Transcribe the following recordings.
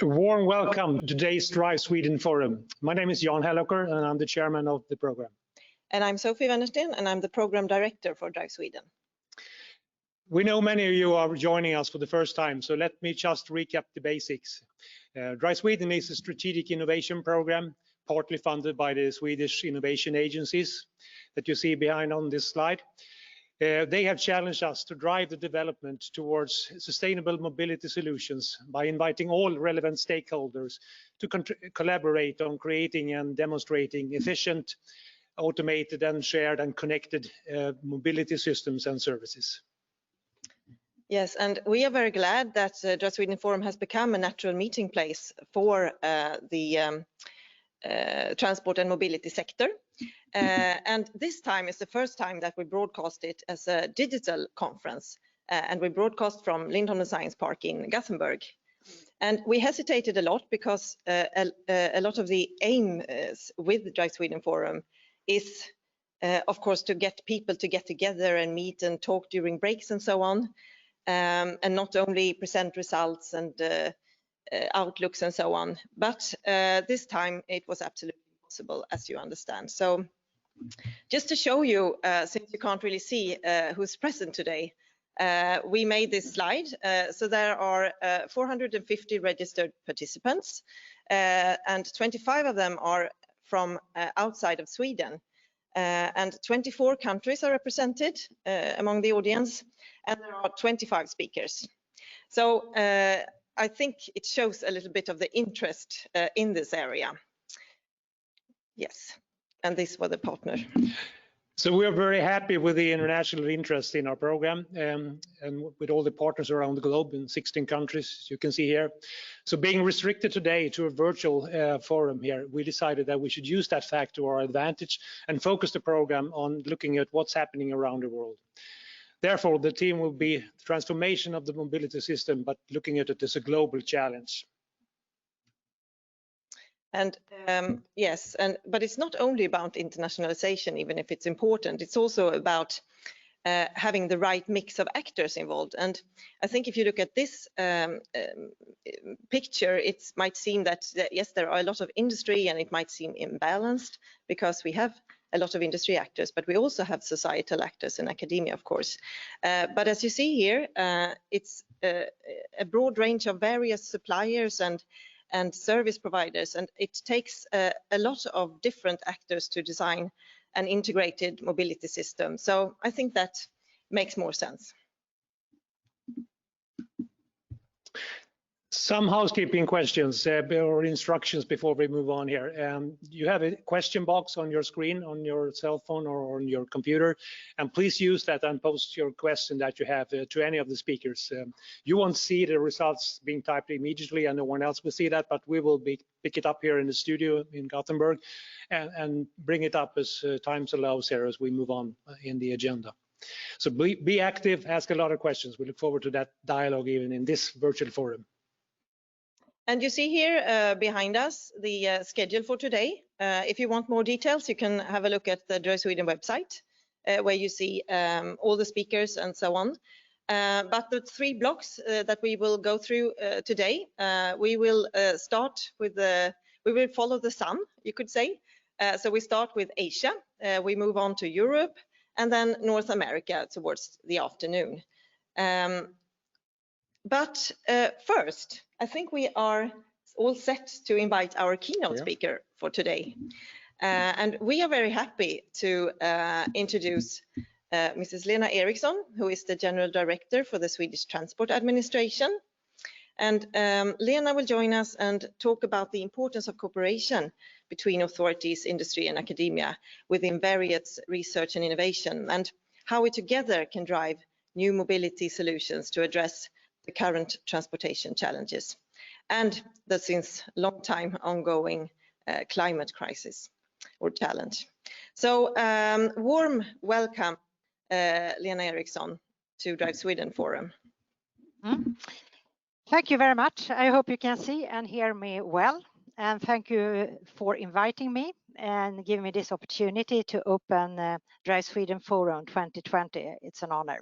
A warm welcome to today's Drive Sweden Forum. My name is Jan Helloker and I'm the chairman of the program. And I'm Sophie Wennersten and I'm the program director for Drive Sweden. We know many of you are joining us for the first time, so let me just recap the basics. Drive Sweden is a strategic innovation program, partly funded by the Swedish innovation agencies that you see behind on this slide. They have challenged us to drive the development towards sustainable mobility solutions by inviting all relevant stakeholders to collaborate on creating and demonstrating efficient, automated and shared and connected mobility systems and services. Yes, and we are very glad that Drive Sweden Forum has become a natural meeting place for the transport and mobility sector. And this time is the first time that we broadcast it as a digital conference. And we broadcast from Lindholmen Science Park in Gothenburg. And we hesitated a lot because a lot of the aim with the Drive Sweden Forum is, of course, to get people to get together and meet and talk during breaks and so on. And not only present results and outlooks and so on, but this time it was absolutely possible, as you understand. So just to show you, since you can't really see who's present today, we made this slide. So there are 450 registered participants and 25 of them are from outside of Sweden. And 24 countries are represented among the audience, and there are 25 speakers. So I think it shows a little bit of the interest in this area. Yes, and this was the partner. So we are very happy with the international interest in our program and with all the partners around the globe in 16 countries, as you can see here. So being restricted today to a virtual forum here, we decided that we should use that fact to our advantage and focus the program on looking at what's happening around the world. Therefore, the theme will be transformation of the mobility system, but looking at it as a global challenge. And yes, but it's not only about internationalization, even if it's important. It's also about having the right mix of actors involved. And I think if you look at this picture, it might seem that yes, there are a lot of industry, and it might seem imbalanced because we have a lot of industry actors, but we also have societal actors in academia, of course. But as you see here, it's a broad range of various suppliers and service providers, and it takes a lot of different actors to design an integrated mobility system. So I think that makes more sense. Some housekeeping questions or instructions before we move on here. You have a question box on your screen, on your cell phone or on your computer, and please use that and post your question that you have to any of the speakers. You won't see the results being typed immediately and no one else will see that, but we will pick it up here in the studio in Gothenburg and bring it up as time allows here as we move on in the agenda. So be active, ask a lot of questions. We look forward to that dialogue even in this virtual forum. And you see here behind us the schedule for today. If you want more details, you can have a look at the Drive Sweden website, where you see all the speakers and so on. But the three blocks that we will go through today, we will start with we will follow the sun, you could say. So we start with Asia, we move on to Europe, and then North America towards the afternoon. But first, I think we are all set to invite our keynote speaker for today. And we are very happy to introduce Mrs. Lena Eriksson, who is the General Director for the Swedish Transport Administration. And Lena will join us and talk about the importance of cooperation between authorities, industry and academia within various research and innovation, and how we together can drive new mobility solutions to address the current transportation challenges and the since long time ongoing climate crisis or challenge. So warm welcome, Lena Eriksson, to Drive Sweden Forum. Thank you very much. I hope you can see and hear me well. And thank you for inviting me and giving me this opportunity to open Drive Sweden Forum 2020. It's an honor.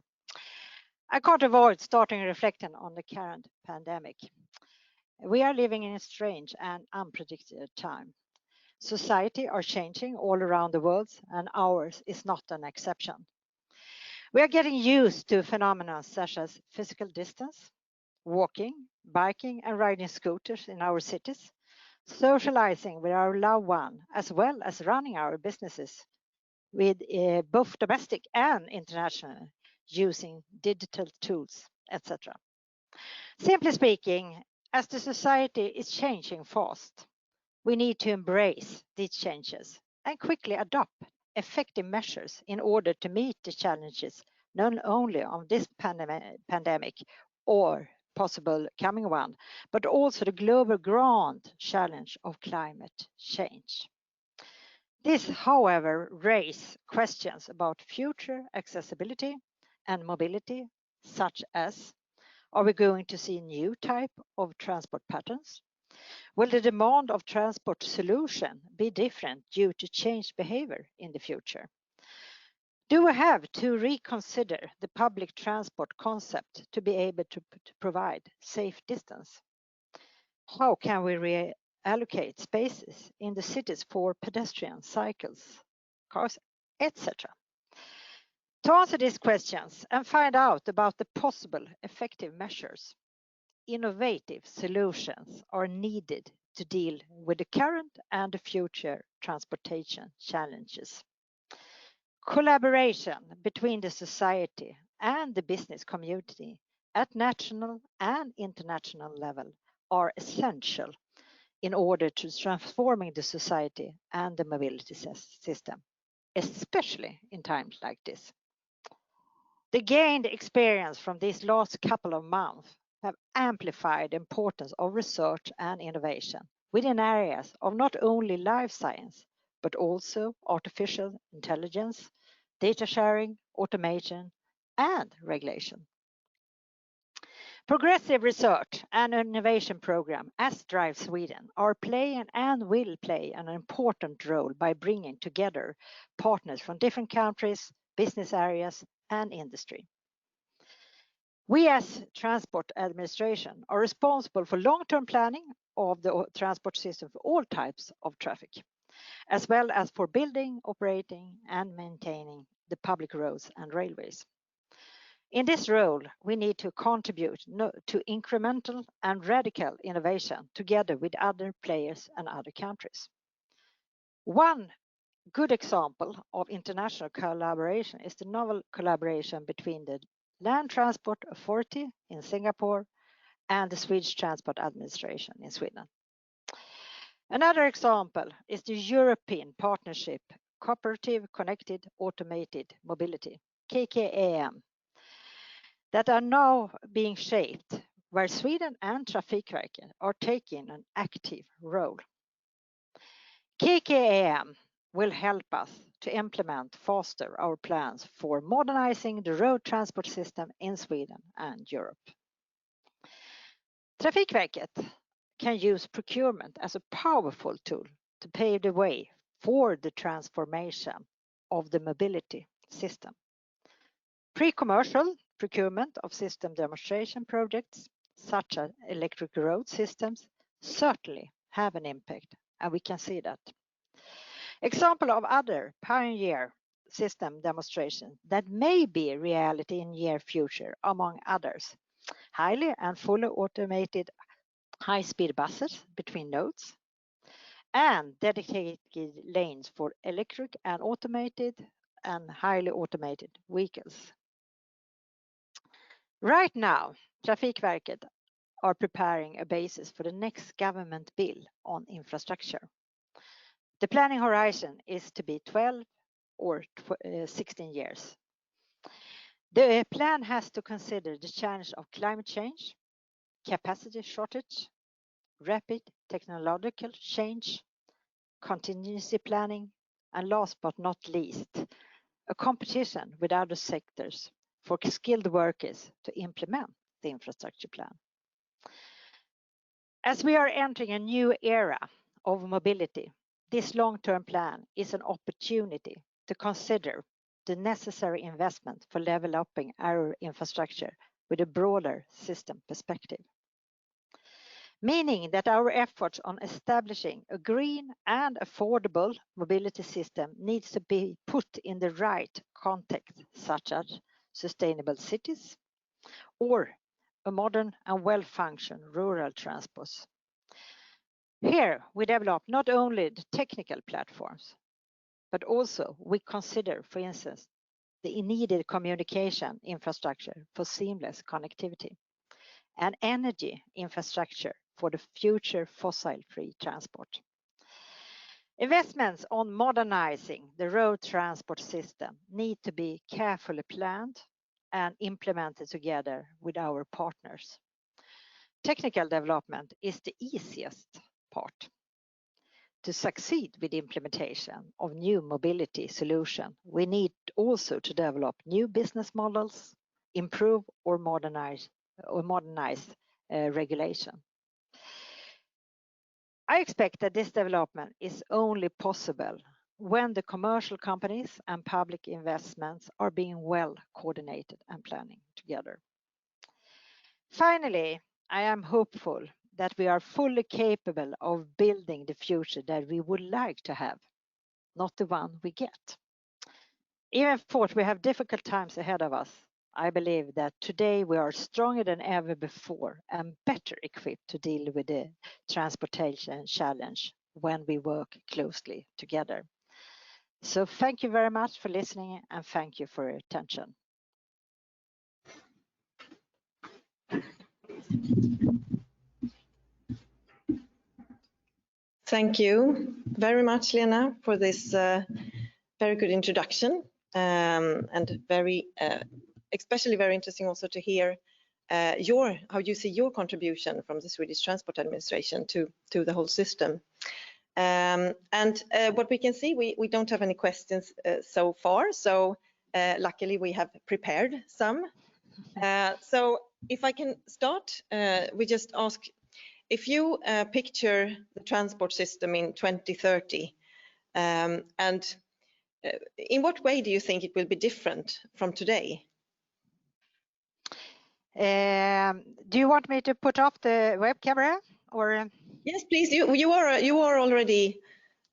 I can't avoid starting reflecting on the current pandemic. We are living in a strange and unpredicted time. Society are changing all around the world, and ours is not an exception. We are getting used to phenomena such as physical distance, walking, biking, and riding scooters in our cities, socializing with our loved one, as well as running our businesses with both domestic and international, using digital tools, etc. Simply speaking, as the society is changing fast, we need to embrace these changes and quickly adopt effective measures in order to meet the challenges not only of this pandemic or possible coming one, but also the global grand challenge of climate change. This, however, raises questions about future accessibility and mobility, such as, are we going to see new type of transport patterns? Will the demand of transport solution be different due to changed behavior in the future? Do we have to reconsider the public transport concept to be able to provide safe distance? How can we reallocate spaces in the cities for pedestrians, cycles, cars, etc.? To answer these questions and find out about the possible effective measures, innovative solutions are needed to deal with the current and the future transportation challenges. Collaboration between the society and the business community at national and international level are essential in order to transforming the society and the mobility system, especially in times like this. The gained experience from these last couple of months have amplified the importance of research and innovation within areas of not only life science, but also artificial intelligence, data sharing, automation, and regulation. Progressive research and innovation program as Drive Sweden are playing and will play an important role by bringing together partners from different countries, business areas, and industry. We as Transport Administration are responsible for long-term planning of the transport system for all types of traffic, as well as for building, operating, and maintaining the public roads and railways. In this role, we need to contribute to incremental and radical innovation together with other players and other countries. One good example of international collaboration is the novel collaboration between the Land Transport Authority in Singapore and the Swedish Transport Administration in Sweden. Another example is the European Partnership Cooperative Connected Automated Mobility, KKAM, that are now being shaped, where Sweden and Trafikverket are taking an active role. KKAM will help us to implement faster our plans for modernizing the road transport system in Sweden and Europe. Trafikverket can use procurement as a powerful tool to pave the way for the transformation of the mobility system. Pre-commercial procurement of system demonstration projects, such as electric road systems, certainly have an impact, and we can see that. Example of other pioneer system demonstrations that may be a reality in near future, among others, highly and fully automated high-speed buses between nodes, and dedicated lanes for electric and automated and highly automated vehicles. Right now, Trafikverket are preparing a basis for the next government bill on infrastructure. The planning horizon is to be 12 or 16 years. The plan has to consider the challenge of climate change, capacity shortage, rapid technological change, contingency planning, and last but not least, a competition with other sectors for skilled workers to implement the infrastructure plan. As we are entering a new era of mobility, this long-term plan is an opportunity to consider the necessary investment for developing our infrastructure with a broader system perspective. meaning that our efforts on establishing a green and affordable mobility system needs to be put in the right context, such as sustainable cities or a modern and well-functioning rural transport. Here we develop not only the technical platforms, but also we consider, for instance, the needed communication infrastructure for seamless connectivity and energy infrastructure for the future fossil-free transport. Investments on modernizing the road transport system need to be carefully planned and implemented together with our partners. Technical development is the easiest part. To succeed with implementation of new mobility solution, we need also to develop new business models, improve or modernize regulation. I expect that this development is only possible when the commercial companies and public investments are being well coordinated and planning together. Finally, I am hopeful that we are fully capable of building the future that we would like to have, not the one we get. Even if we have difficult times ahead of us, I believe that today we are stronger than ever before and better equipped to deal with the transportation challenge when we work closely together. So thank you very much for listening and thank you for your attention. Thank you very much, Lena, for this very good introduction, and especially very interesting also to hear how you see your contribution from the Swedish Transport Administration to the whole system. What we can see, we don't have any questions so far, so luckily we have prepared some. So if I can start, we just ask, if you picture the transport system in 2030, and in what way do you think it will be different from today? Do you want me to put off the web camera or? Yes, please. You are already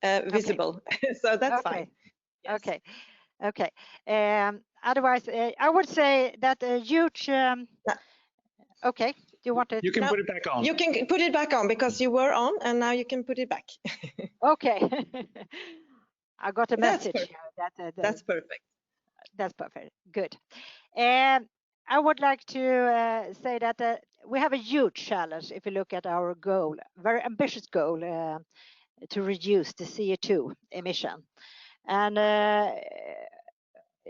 visible, okay. So that's okay. fine. Yes. Okay. Otherwise, I would say that a huge. Okay. Do you want to? You can put it back on. You can put it back on because you were on, and now you can put it back. Okay. I got a message. That's perfect. That's perfect. Good. I would like to say that we have a huge challenge if you look at our goal, very ambitious goal to reduce the CO2 emission. And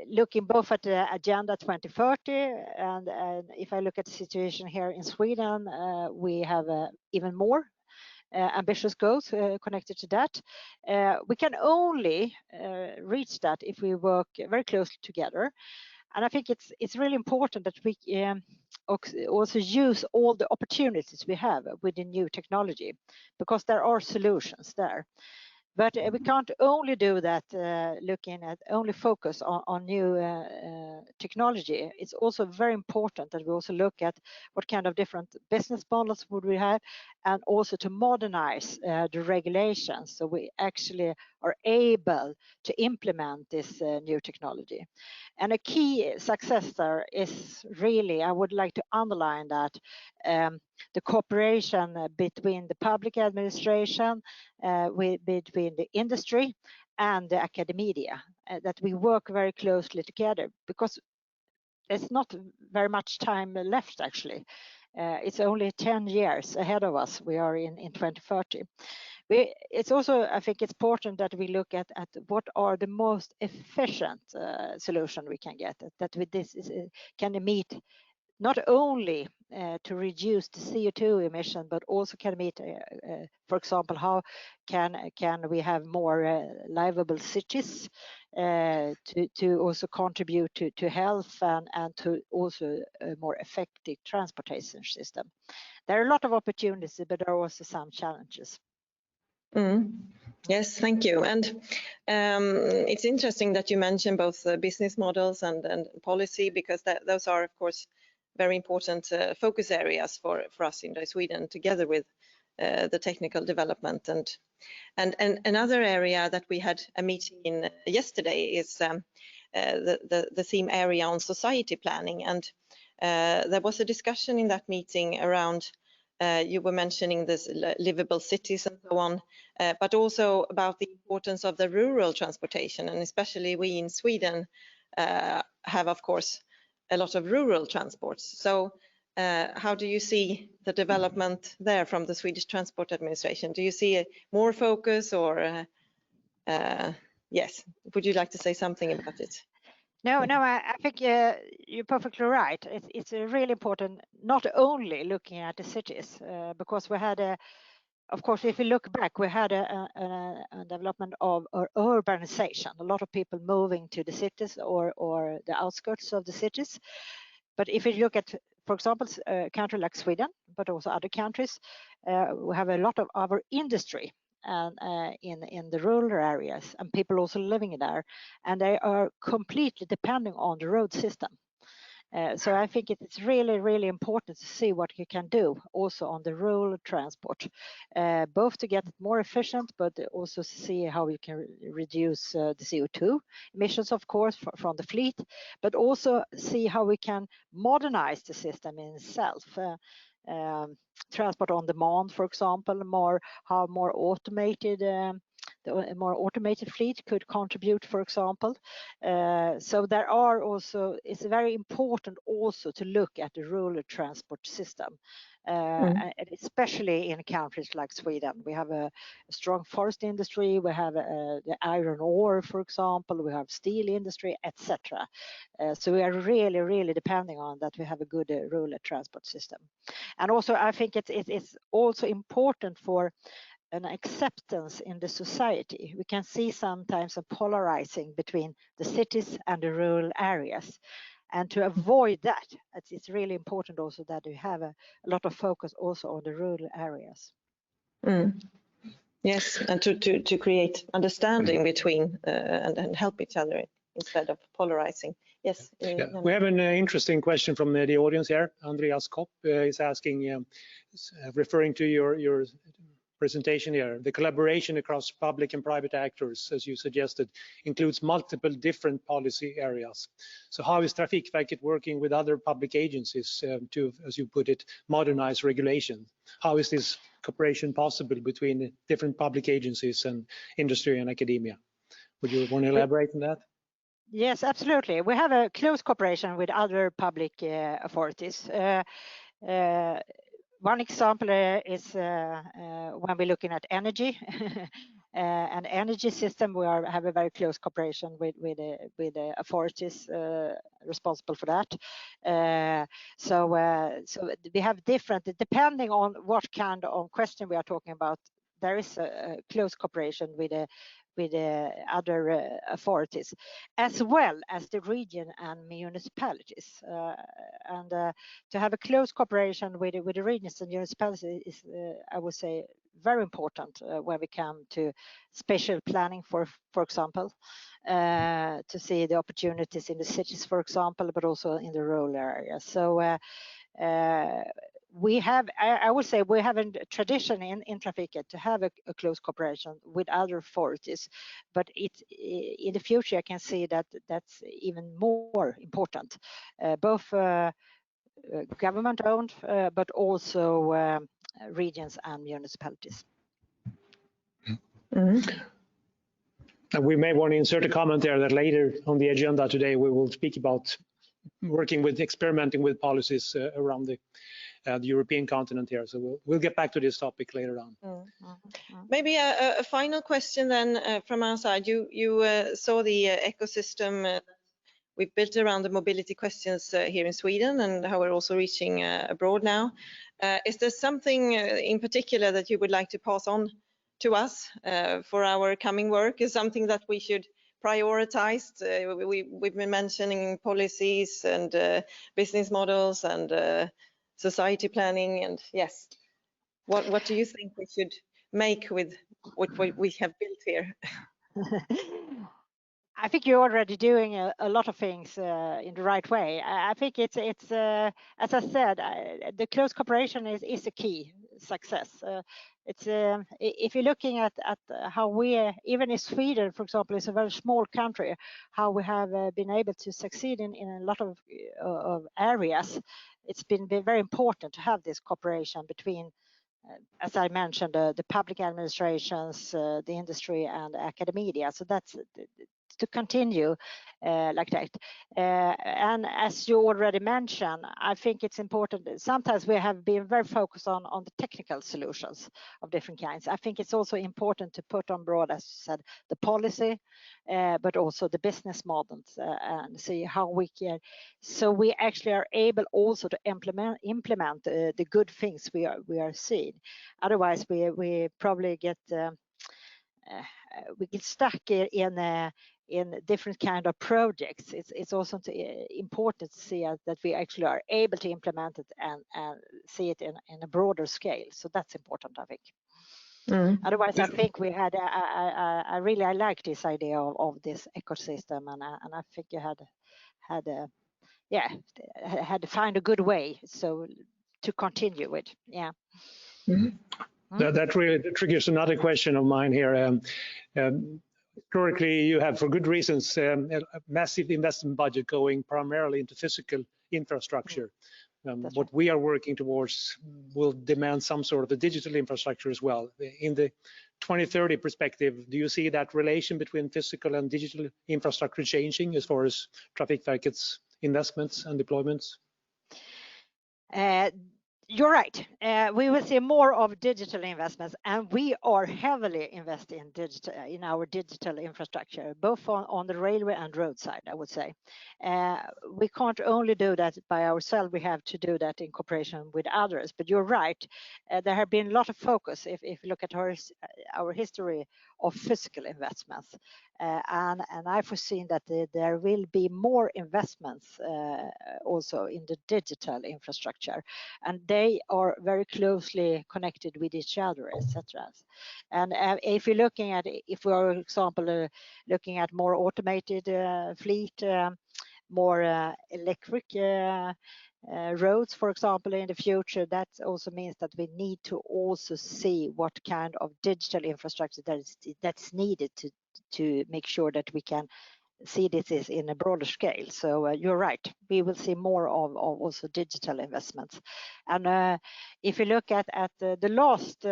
looking both at the Agenda 2030 and if I look at the situation here in Sweden, we have even more ambitious goals connected to that. We can only reach that if we work very closely together. And I think it's really important that we also use all the opportunities we have with the new technology, because there are solutions there. But we can't only do that looking at only focus on new technology. It's also very important that we also look at what kind of different business models would we have, and also to modernize the regulations so we actually are able to implement this new technology. And a key success there is really, I would like to underline that, the cooperation between the public administration, between the industry and the academia, that we work very closely together, because there's not very much time left actually. It's only 10 years ahead of us. We are in 2030. It's also, I think it's important that we look at what are the most efficient solution we can get, that with this can meet not only to reduce the CO2 emission, but also can meet, for example, how can we have more livable cities to also contribute to health and to also a more effective transportation system. There are a lot of opportunities, but there are also some challenges. Yes, thank you. And it's interesting that you mentioned both business models and policy, because those are, of course, very important focus areas for us in Sweden, together with the technical development. And another area that we had a meeting in yesterday is the theme area on society planning. And there was a discussion in that meeting around, you were mentioning this livable cities and so on, but also about the importance of the rural transportation. And especially we in Sweden have, of course, a lot of rural transports. So how do you see the development there from the Swedish Transport Administration? Do you see more focus, or yes, would you like to say something about it? No, I think you're perfectly right. It's really important, not only looking at the cities, because we had of course, if you look back, we had a development of urbanization, a lot of people moving to the cities or the outskirts of the cities. But if you look at, for example, a country like Sweden, but also other countries, we have a lot of our industry in the rural areas, and people also living there, and they are completely depending on the road system. So I think it's really, really important to see what you can do also on the rural transport, both to get it more efficient, but also see how you can reduce the CO2 emissions, of course, from the fleet, but also see how we can modernize the system in itself. Transport on demand, for example, how more automated a more automated fleet could contribute, for example. So there are also, it's very important also to look at the rural transport system, and especially in countries like Sweden. We have a strong forest industry, we have the iron ore, for example, we have steel industry, etc. So we are really, really depending on that we have a good rural transport system. And also I think it's also important for an acceptance in the society. We can see sometimes a polarizing between the cities and the rural areas. And to avoid that, it's really important also that we have a lot of focus also on the rural areas. Yes, and to create understanding between and help each other instead of polarizing. Yes. Yeah. We have an interesting question from the audience here. Andreas Kopp is asking, referring to your presentation here, the collaboration across public and private actors, as you suggested, includes multiple different policy areas. So how is Trafikverket working with other public agencies to, as you put it, modernize regulation? How is this cooperation possible between different public agencies and industry and academia? Would you want to elaborate on that? Yes, absolutely. We have a close cooperation with other public authorities. One example is when we're looking at energy and energy system. We have a very close cooperation with the authorities responsible for that. So we have different, depending on what kind of question we are talking about. There is a close cooperation with other authorities, as well as the region and municipalities. And to have a close cooperation with the regions and municipalities is, I would say, very important when we come to spatial planning, for example, to see the opportunities in the cities, for example, but also in the rural areas. So we have, I would say, we have a tradition in Trafikverket to have a close cooperation with other authorities, but in the future I can see that that's even more important, both government-owned, but also regions and municipalities. Mm-hmm. And we may want to insert a comment there that later on the agenda today we will speak about working with, experimenting with policies around the European continent here. So we'll get back to this topic later on. Maybe a final question then from our side. You saw the ecosystem we've built around the mobility questions here in Sweden and how we're also reaching abroad now. Is there something in particular that you would like to pass on to us for our coming work? Is something that we should prioritize? We've been mentioning policies and business models and society planning, and yes, what do you think we should make with what we have built here? I think you're already doing a lot of things in the right way. I think it's as I said, the close cooperation is a key success. If you're looking at how we, even in Sweden, for example, it's a very small country, how we have been able to succeed in a lot of areas. It's been very important to have this cooperation between, as I mentioned, the public administrations, the industry, and academia. So that's to continue like that. And as you already mentioned, I think it's important. Sometimes we have been very focused on the technical solutions of different kinds. I think it's also important to put on board, as you said, the policy, but also the business models and see how we can. So we actually are able also to implement the good things we are seeing. Otherwise, we probably get stuck in different kind of projects. It's also important to see that we actually are able to implement it and see it in a broader scale. So that's important, I think. Otherwise, I think we had. I really like this idea of this ecosystem, and I think you had to find a good way to continue with. Yeah. That really triggers another question of mine here. Historically, you have, for good reasons, a massive investment budget going primarily into physical infrastructure. What we are working towards will demand some sort of a digital infrastructure as well. In the 2030 perspective, do you see that relation between physical and digital infrastructure changing as far as Trafikverket's investments and deployments? You're right. We will see more of digital investments, and we are heavily investing in our digital infrastructure, both on the railway and roadside, I would say. We can't only do that by ourselves. We have to do that in cooperation with others. But you're right. There have been a lot of focus, if you look at our history of physical investments. And I've foreseen that there will be more investments also in the digital infrastructure, and they are very closely connected with each other, etc. And if you're looking at, if we are, for example, looking at more automated fleet, more electric roads, for example, in the future, that also means that we need to also see what kind of digital infrastructure that's needed to make sure that we can see this is in a broader scale. So you're right, we will see more of also digital investments. And if you look at the last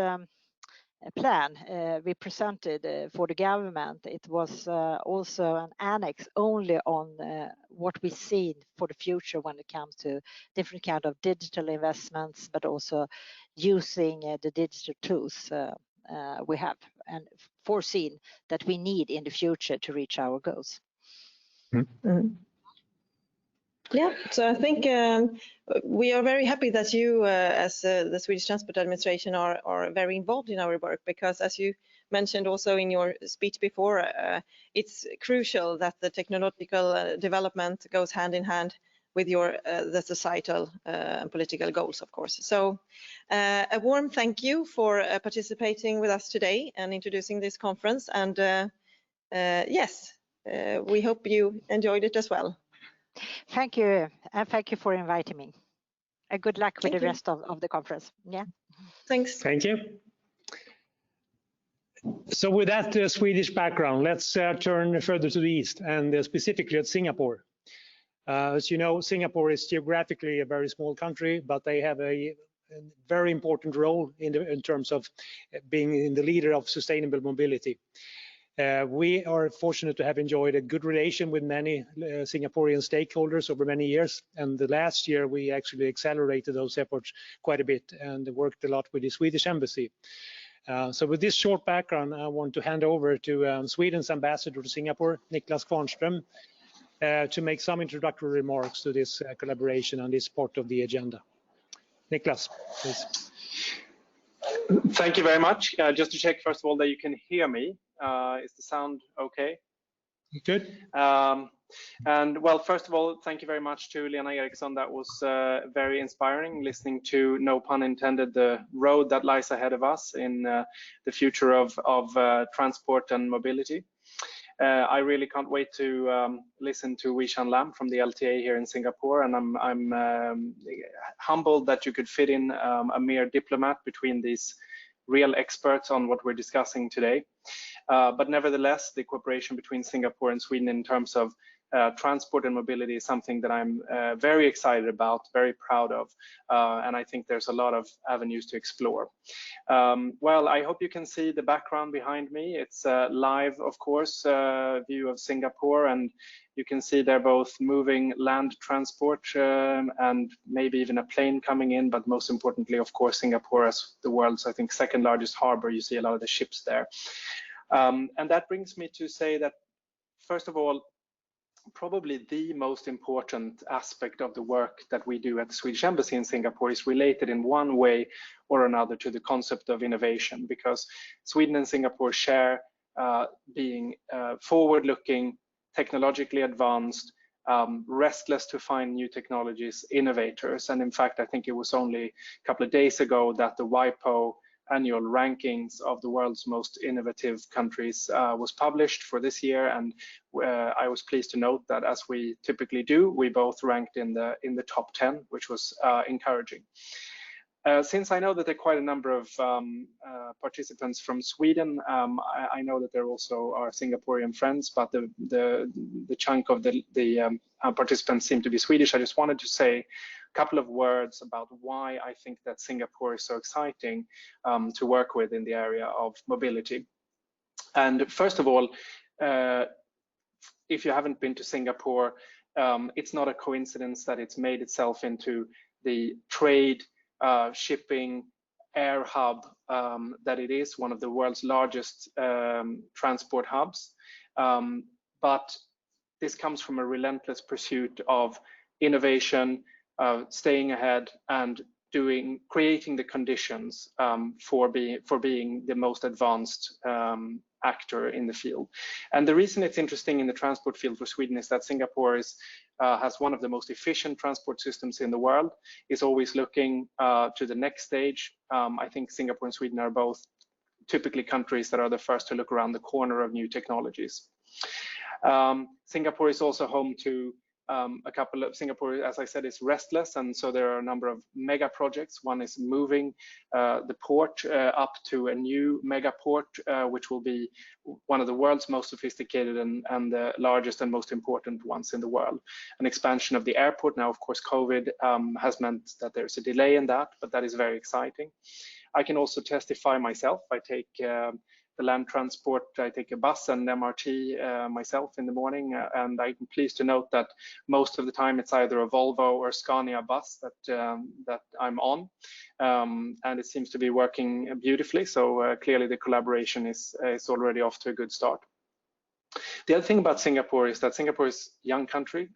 plan we presented for the government, it was also an annex only on what we see for the future when it comes to different kind of digital investments, but also using the digital tools we have and foreseen that we need in the future to reach our goals. Yeah, so I think we are very happy that you, as the Swedish Transport Administration, are very involved in our work, because as you mentioned also in your speech before, it's crucial that the technological development goes hand in hand with the societal and political goals, of course. So a warm thank you for participating with us today and introducing this conference. And yes, we hope you enjoyed it as well. Thank you, and thank you for inviting me. And good luck with the rest of the conference. Yeah. Thanks. Thank you. So with that Swedish background, let's turn further to the east, and specifically at Singapore. As you know, Singapore is geographically a very small country, but they have a very important role in terms of being the leader of sustainable mobility. We are fortunate to have enjoyed a good relation with many Singaporean stakeholders over many years, and the last year we actually accelerated those efforts quite a bit and worked a lot with the Swedish Embassy. So with this short background, I want to hand over to Sweden's ambassador to Singapore, Niklas Kvarnström, to make some introductory remarks to this collaboration on this part of the agenda. Niklas, please. Thank you very much. Just to check, first of all, that you can hear me. Is the sound okay? Good. And well, first of all, thank you very much to Lena Eriksson. That was very inspiring, listening to, no pun intended, the road that lies ahead of us in the future of transport and mobility. I really can't wait to listen to Wei Shan Lam from the LTA here in Singapore, and I'm humbled that you could fit in a mere diplomat between these real experts on what we're discussing today. But nevertheless, the cooperation between Singapore and Sweden in terms of transport and mobility is something that I'm very excited about, very proud of, and I think there's a lot of avenues to explore. Well, I hope you can see the background behind me. It's a live, of course, view of Singapore, and you can see they're both moving land transport and maybe even a plane coming in, but most importantly, of course, Singapore as the world's, I think, second largest harbor. You see a lot of the ships there. And that brings me to say that, first of all, probably the most important aspect of the work that we do at the Swedish Embassy in Singapore is related in one way or another to the concept of innovation, because Sweden and Singapore share being forward-looking, technologically advanced, restless to find new technologies, innovators. And in fact, I think it was only a couple of days ago that the WIPO annual rankings of the world's most innovative countries was published for this year, and I was pleased to note that, as we typically do, we both ranked in the top 10, which was encouraging. Since I know that there are quite a number of participants from Sweden, I know that there also are Singaporean friends, but the chunk of the participants seem to be Swedish. I just wanted to say a couple of words about why I think that Singapore is so exciting to work with in the area of mobility. And first of all, if you haven't been to Singapore, it's not a coincidence that it's made itself into the trade, shipping, air hub that it is, one of the world's largest transport hubs. But this comes from a relentless pursuit of innovation, staying ahead, and creating the conditions for being the most advanced actor in the field. And the reason it's interesting in the transport field for Sweden is that Singapore has one of the most efficient transport systems in the world, is always looking to the next stage. I think Singapore and Sweden are both typically countries that are the first to look around the corner of new technologies. Singapore is also home to Singapore, as I said, is restless, and so there are a number of mega projects. One is moving the port up to a new mega port, which will be one of the world's most sophisticated and the largest and most important ones in the world. An expansion of the airport. Now, of course, COVID has meant that there's a delay in that, but that is very exciting. I can also testify myself. I take the land transport, I take a bus and MRT myself in the morning, and I'm pleased to note that most of the time it's either a Volvo or Scania bus that I'm on, and it seems to be working beautifully. So clearly the collaboration is already off to a good start. The other thing about Singapore is that Singapore is a young country,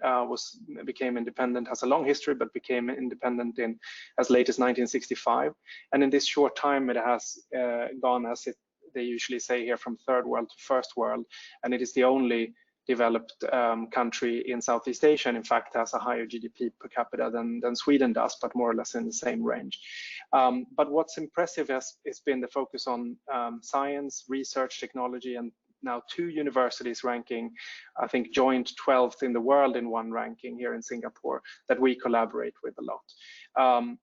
became independent, has a long history, but became independent in as late as 1965. And in this short time, it has gone, as they usually say here, from third world to first world. And it is the only developed country in Southeast Asia, and in fact has a higher GDP per capita than Sweden does, but more or less in the same range. But what's impressive has been the focus on science, research, technology, and now 2 universities ranking, I think, joint 12th in the world in one ranking here in Singapore that we collaborate with a lot.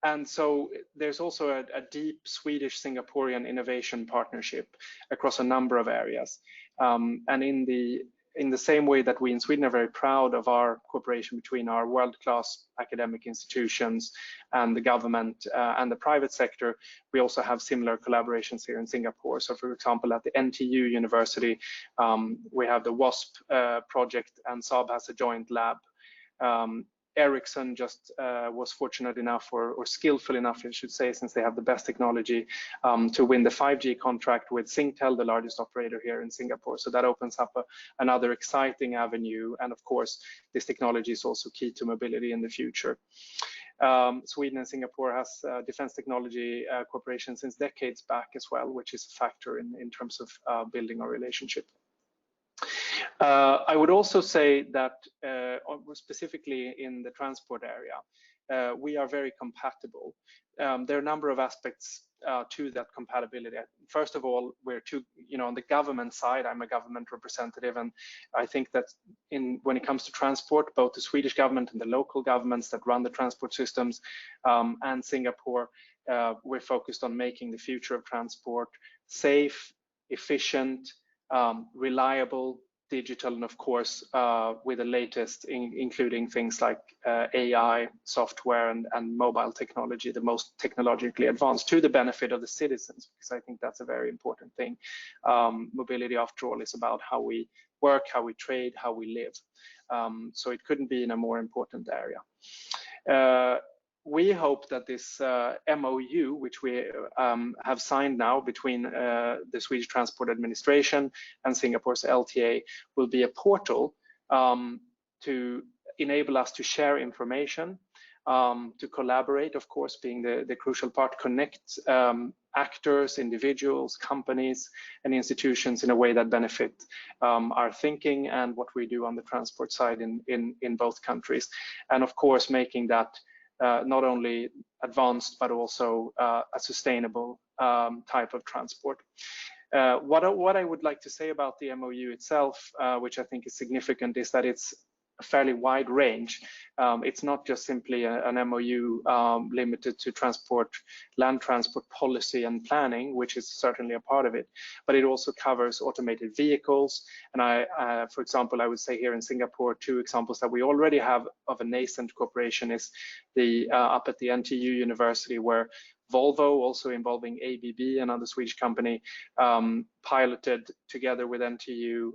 And so there's also a deep Swedish-Singaporean innovation partnership across a number of areas. And in the same way that we in Sweden are very proud of our cooperation between our world-class academic institutions and the government and the private sector, we also have similar collaborations here in Singapore. So, for example, at the NTU University, we have the WASP project, and Saab has a joint lab. Ericsson just was fortunate enough, or skillful enough, I should say, since they have the best technology, to win the 5G contract with Singtel, the largest operator here in Singapore. So that opens up another exciting avenue. And of course, this technology is also key to mobility in the future. Sweden and Singapore has defense technology cooperation since decades back as well, which is a factor in terms of building our relationship. I would also say that specifically in the transport area, we are very compatible. There are a number of aspects to that compatibility. First of all, we're on the government side, I'm a government representative, and I think that when it comes to transport, both the Swedish government and the local governments that run the transport systems and Singapore, we're focused on making the future of transport safe, efficient, reliable, digital, and of course with the latest, including things like AI, software, and mobile technology, the most technologically advanced, to the benefit of the citizens, because I think that's a very important thing. Mobility, after all, is about how we work, how we trade, how we live. So it couldn't be in a more important area. We hope that this MOU, which we have signed now between the Swedish Transport Administration and Singapore's LTA, will be a portal to enable us to share information, to collaborate, of course, being the crucial part, connect actors, individuals, companies, and institutions in a way that benefit our thinking and what we do on the transport side in both countries. And of course, making that not only advanced, but also a sustainable type of transport. What I would like to say about the MOU itself, which I think is significant, is that it's a fairly wide range. It's not just simply an MOU limited to land transport policy and planning, which is certainly a part of it, but it also covers automated vehicles. And for example, I would say here in Singapore, 2 examples that we already have of a nascent cooperation is up at the NTU University, where Volvo, also involving ABB, another Swedish company, piloted together with NTU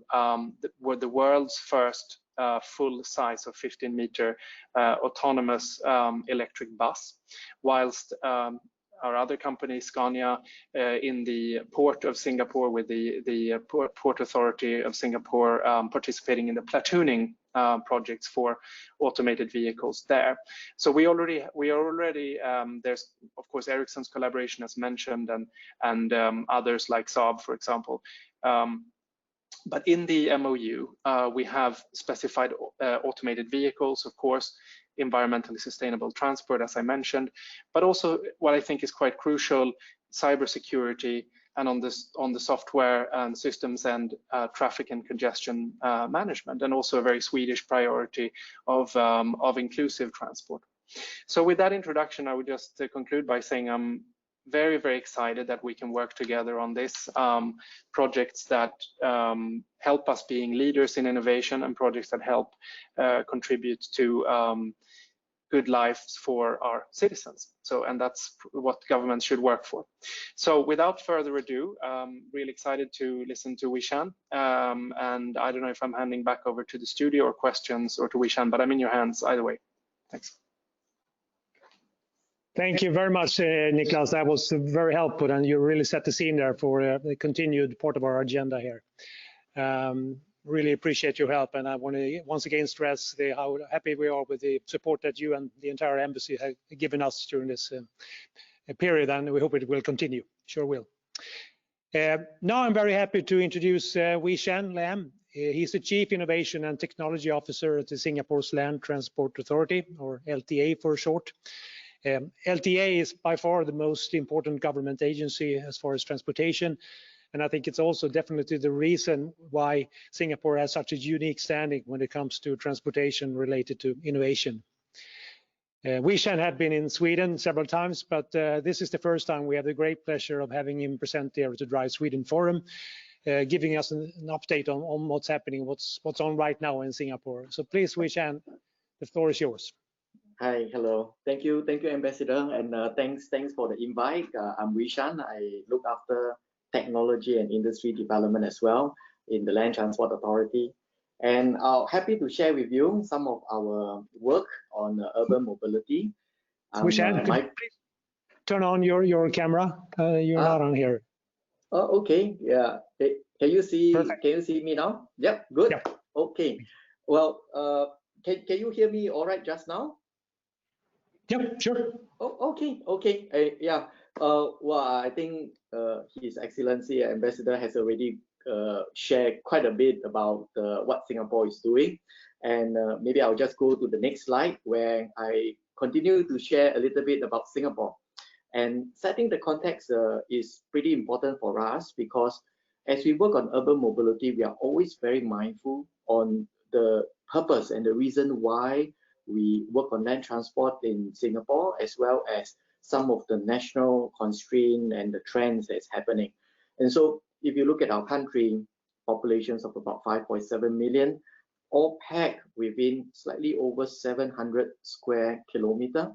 were the world's first full size of 15-meter autonomous electric bus, whilst our other company, Scania, in the port of Singapore with the Port Authority of Singapore, participating in the platooning projects for automated vehicles there. So we already there's of course Ericsson's collaboration as mentioned, and others like Saab, for example. But in the MOU, we have specified automated vehicles, of course, environmentally sustainable transport, as I mentioned, but also what I think is quite crucial, cybersecurity, and on the software and systems and traffic and congestion management, and also a very Swedish priority of inclusive transport. So with that introduction, I would just conclude by saying I'm very, very excited that we can work together on this, projects that help us being leaders in innovation, and projects that help contribute to good lives for our citizens. So, and that's what governments should work for. So without further ado, really excited to listen to Wishan. And I don't know if I'm handing back over to the studio or questions, or to Wishan, but I'm in your hands either way. Thanks. Thank you very much, Niklas. That was very helpful, and you really set the scene there for the continued part of our agenda here. Really appreciate your help, and I want to once again stress how happy we are with the support that you and the entire embassy have given us during this period, and we hope it will continue. Sure will. Now I'm very happy to introduce Wishan Lam. He's the Chief Innovation and Technology Officer at the Singapore's Land Transport Authority, or LTA for short. LTA is by far the most important government agency as far as transportation, and I think it's also definitely the reason why Singapore has such a unique standing when it comes to transportation related to innovation. Wishan had been in Sweden several times, but this is the first time we have the great pleasure of having him present there at the Drive Sweden Forum, giving us an update on what's happening, what's on right now in Singapore. So please, Wishan, the floor is yours. Hi, hello. Thank you, Ambassador, and thanks for the invite. I'm Wishan. I look after technology and industry development as well in the Land Transport Authority, and happy to share with you some of our work on urban mobility. Wishan, could you please turn on your camera? You're not on here. Oh, okay. Yeah. Can you see? Perfect. Can you see me now? Yep. Good. Yep. Okay. Well, can you hear me all right just now? Yep, sure. Oh, okay. Yeah. Well, I think His Excellency Ambassador has already shared quite a bit about what Singapore is doing, and maybe I'll just go to the next slide where I continue to share a little bit about Singapore. And setting the context is pretty important for us, because as we work on urban mobility, we are always very mindful on the purpose and the reason why we work on land transport in Singapore, as well as some of the national constraints and the trends that's happening. And so if you look at our country, populations of about 5.7 million, all packed within slightly over 700 square kilometer,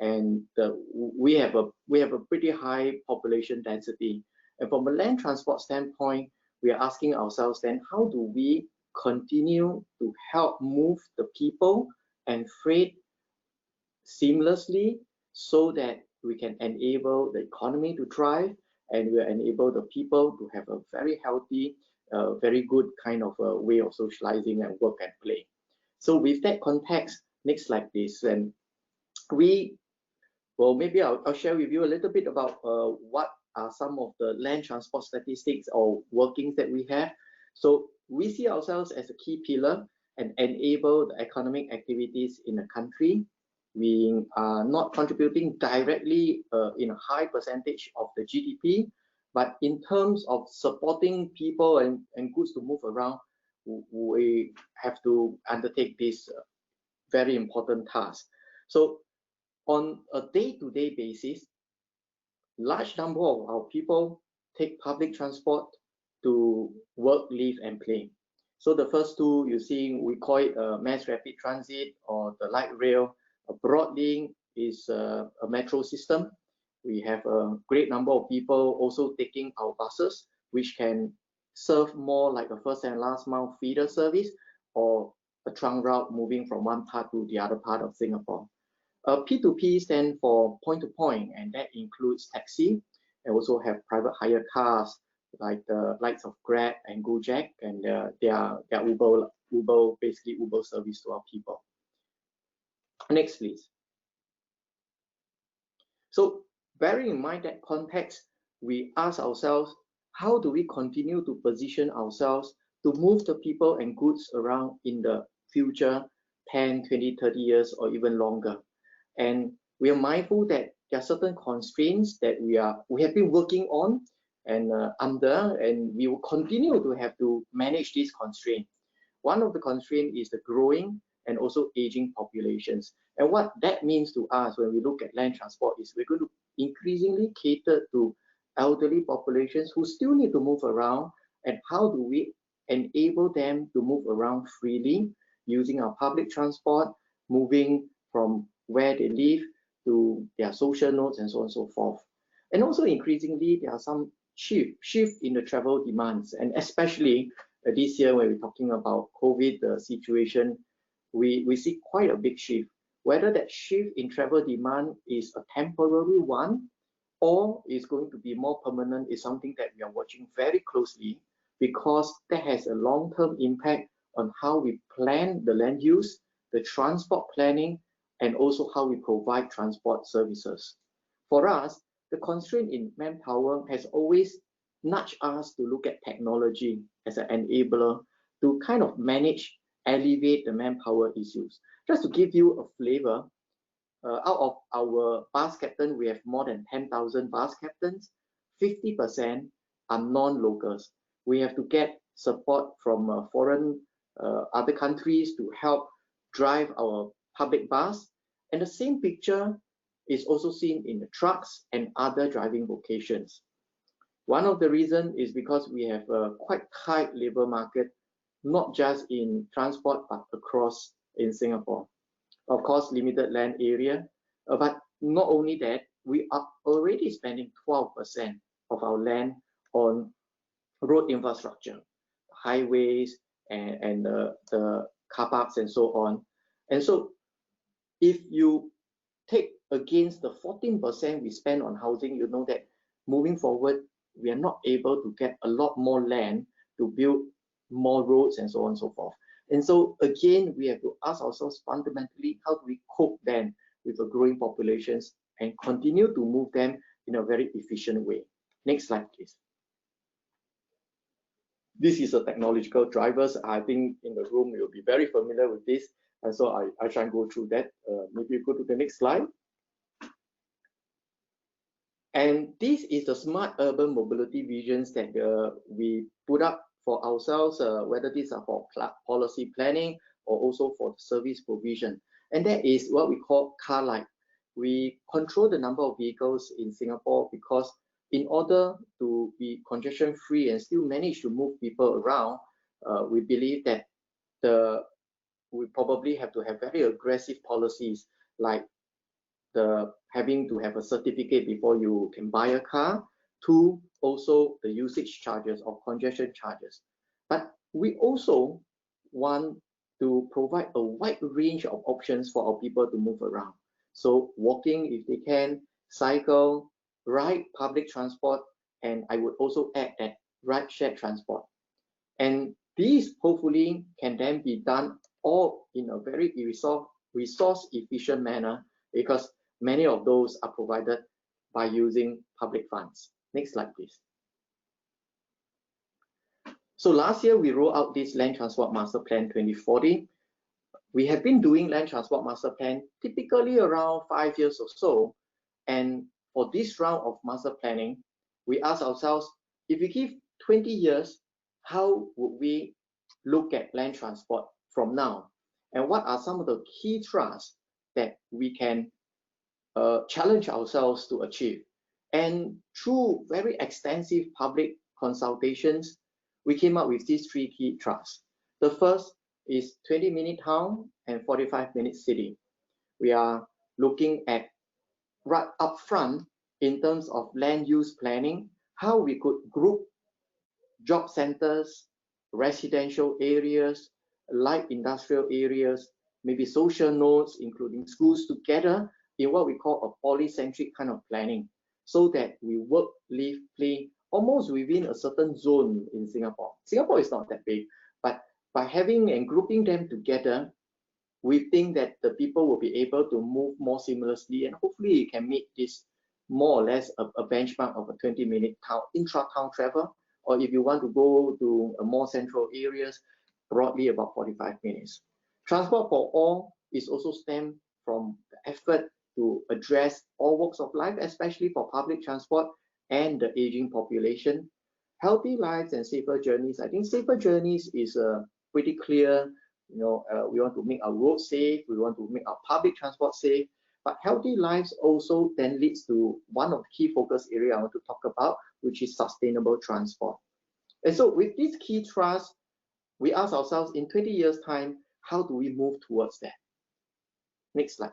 and we have a pretty high population density. And from a land transport standpoint, we are asking ourselves then, how do we continue to help move the people and freight seamlessly so that we can enable the economy to thrive, and we enable the people to have a very healthy, very good kind of a way of socializing and work and play. So with that context, next slide please. And maybe I'll share with you a little bit about what are some of the land transport statistics or workings that we have. So we see ourselves as a key pillar and enable the economic activities in the country. We are not contributing directly in a high percentage of the GDP, but in terms of supporting people and goods to move around, we have to undertake this very important task. So on a day-to-day basis, large number of our people take public transport to work, live, and play. So the first two you see, we call it mass rapid transit or the light rail. A broad link is a metro system. We have a great number of people also taking our buses, which can serve more like a first and last mile feeder service or a trunk route moving from one part to the other part of Singapore. P2P stands for point to point, and that includes taxi, and also have private hire cars like the likes of Grab and Gojek, and their Uber, basically Uber service to our people. Next, please. So bearing in mind that context, we ask ourselves, how do we continue to position ourselves to move the people and goods around in the future 10, 20, 30 years or even longer? And we are mindful that there are certain constraints that we have been working on and and we will continue to have to manage these constraints. One of the constraints is the growing and also aging populations. And what that means to us when we look at land transport is we're going to increasingly cater to elderly populations who still need to move around, and how do we enable them to move around freely using our public transport, moving from where they live to their social nodes and so on and so forth. And also increasingly there are some shift in the travel demands, and especially this year when we're talking about COVID situation, we see quite a big shift. Whether that shift in travel demand is a temporary one or is going to be more permanent is something that we are watching very closely, because that has a long-term impact on how we plan the land use, the transport planning, and also how we provide transport services. For us, the constraint in manpower has always nudged us to look at technology as an enabler to kind of manage, alleviate the manpower issues. Just to give you a flavor, out of our bus captain, we have more than 10,000 bus captains. 50% are non-locals. We have to get support from foreign other countries to help drive our public bus. And the same picture is also seen in the trucks and other driving vocations. One of the reasons is because we have a quite tight labor market, not just in transport, but across in Singapore. Of course, limited land area, but not only that, we are already spending 12% of our land on road infrastructure, highways, and the car parks and so on. And so if you take against the 14% we spend on housing, you know that moving forward, we are not able to get a lot more land to build more roads and so on and so forth. And so again, we have to ask ourselves fundamentally, how do we cope then with the growing populations and continue to move them in a very efficient way? Next slide, please. This is a technological drivers. I think in the room you'll be very familiar with this. And so I try and go through that. Maybe you go to the next slide. And this is the smart urban mobility visions that we put up for ourselves, whether these are for policy planning or also for service provision. And that is what we call car light. We control the number of vehicles in Singapore because in order to be congestion free and still manage to move people around, we believe that we probably have to have very aggressive policies like having to have a certificate before you can buy a car, to also the usage charges or congestion charges. But we also want to provide a wide range of options for our people to move around. So walking if they can, cycle, ride public transport, and I would also add that ride shared transport. And these hopefully can then be done all in a very resource efficient manner, because many of those are provided by using public funds. Next slide, please. So last year, we rolled out this Land Transport Master Plan 2040. We have been doing Land Transport Master Plan typically around 5 years or so. And for this round of master planning, we ask ourselves, if we give 20 years, how would we look at land transport from now? And what are some of the key thrusts that we can challenge ourselves to achieve? And through very extensive public consultations, we came up with these 3 key thrusts. The first is 20-minute town and 45-minute city. We are looking at right up front in terms of land use planning, how we could group job centers, residential areas, light industrial areas, maybe social nodes, including schools, together in what we call a polycentric kind of planning, so that we work, live, play almost within a certain zone in Singapore. Singapore is not that big, but by having and grouping them together, we think that the people will be able to move more seamlessly, and hopefully it can meet this more or less a benchmark of a 20-minute intra-town travel, or if you want to go to a more central areas, broadly about 45 minutes. Transport for all is also stemmed from the effort to address all walks of life, especially for public transport and the aging population. Healthy lives and safer journeys. I think safer journeys is pretty clear. We want to make our roads safe, we want to make our public transport safe, but healthy lives also then leads to one of the key focus areas I want to talk about, which is sustainable transport. And so with these key thrusts, we ask ourselves, in 20 years time, how do we move towards that? Next slide,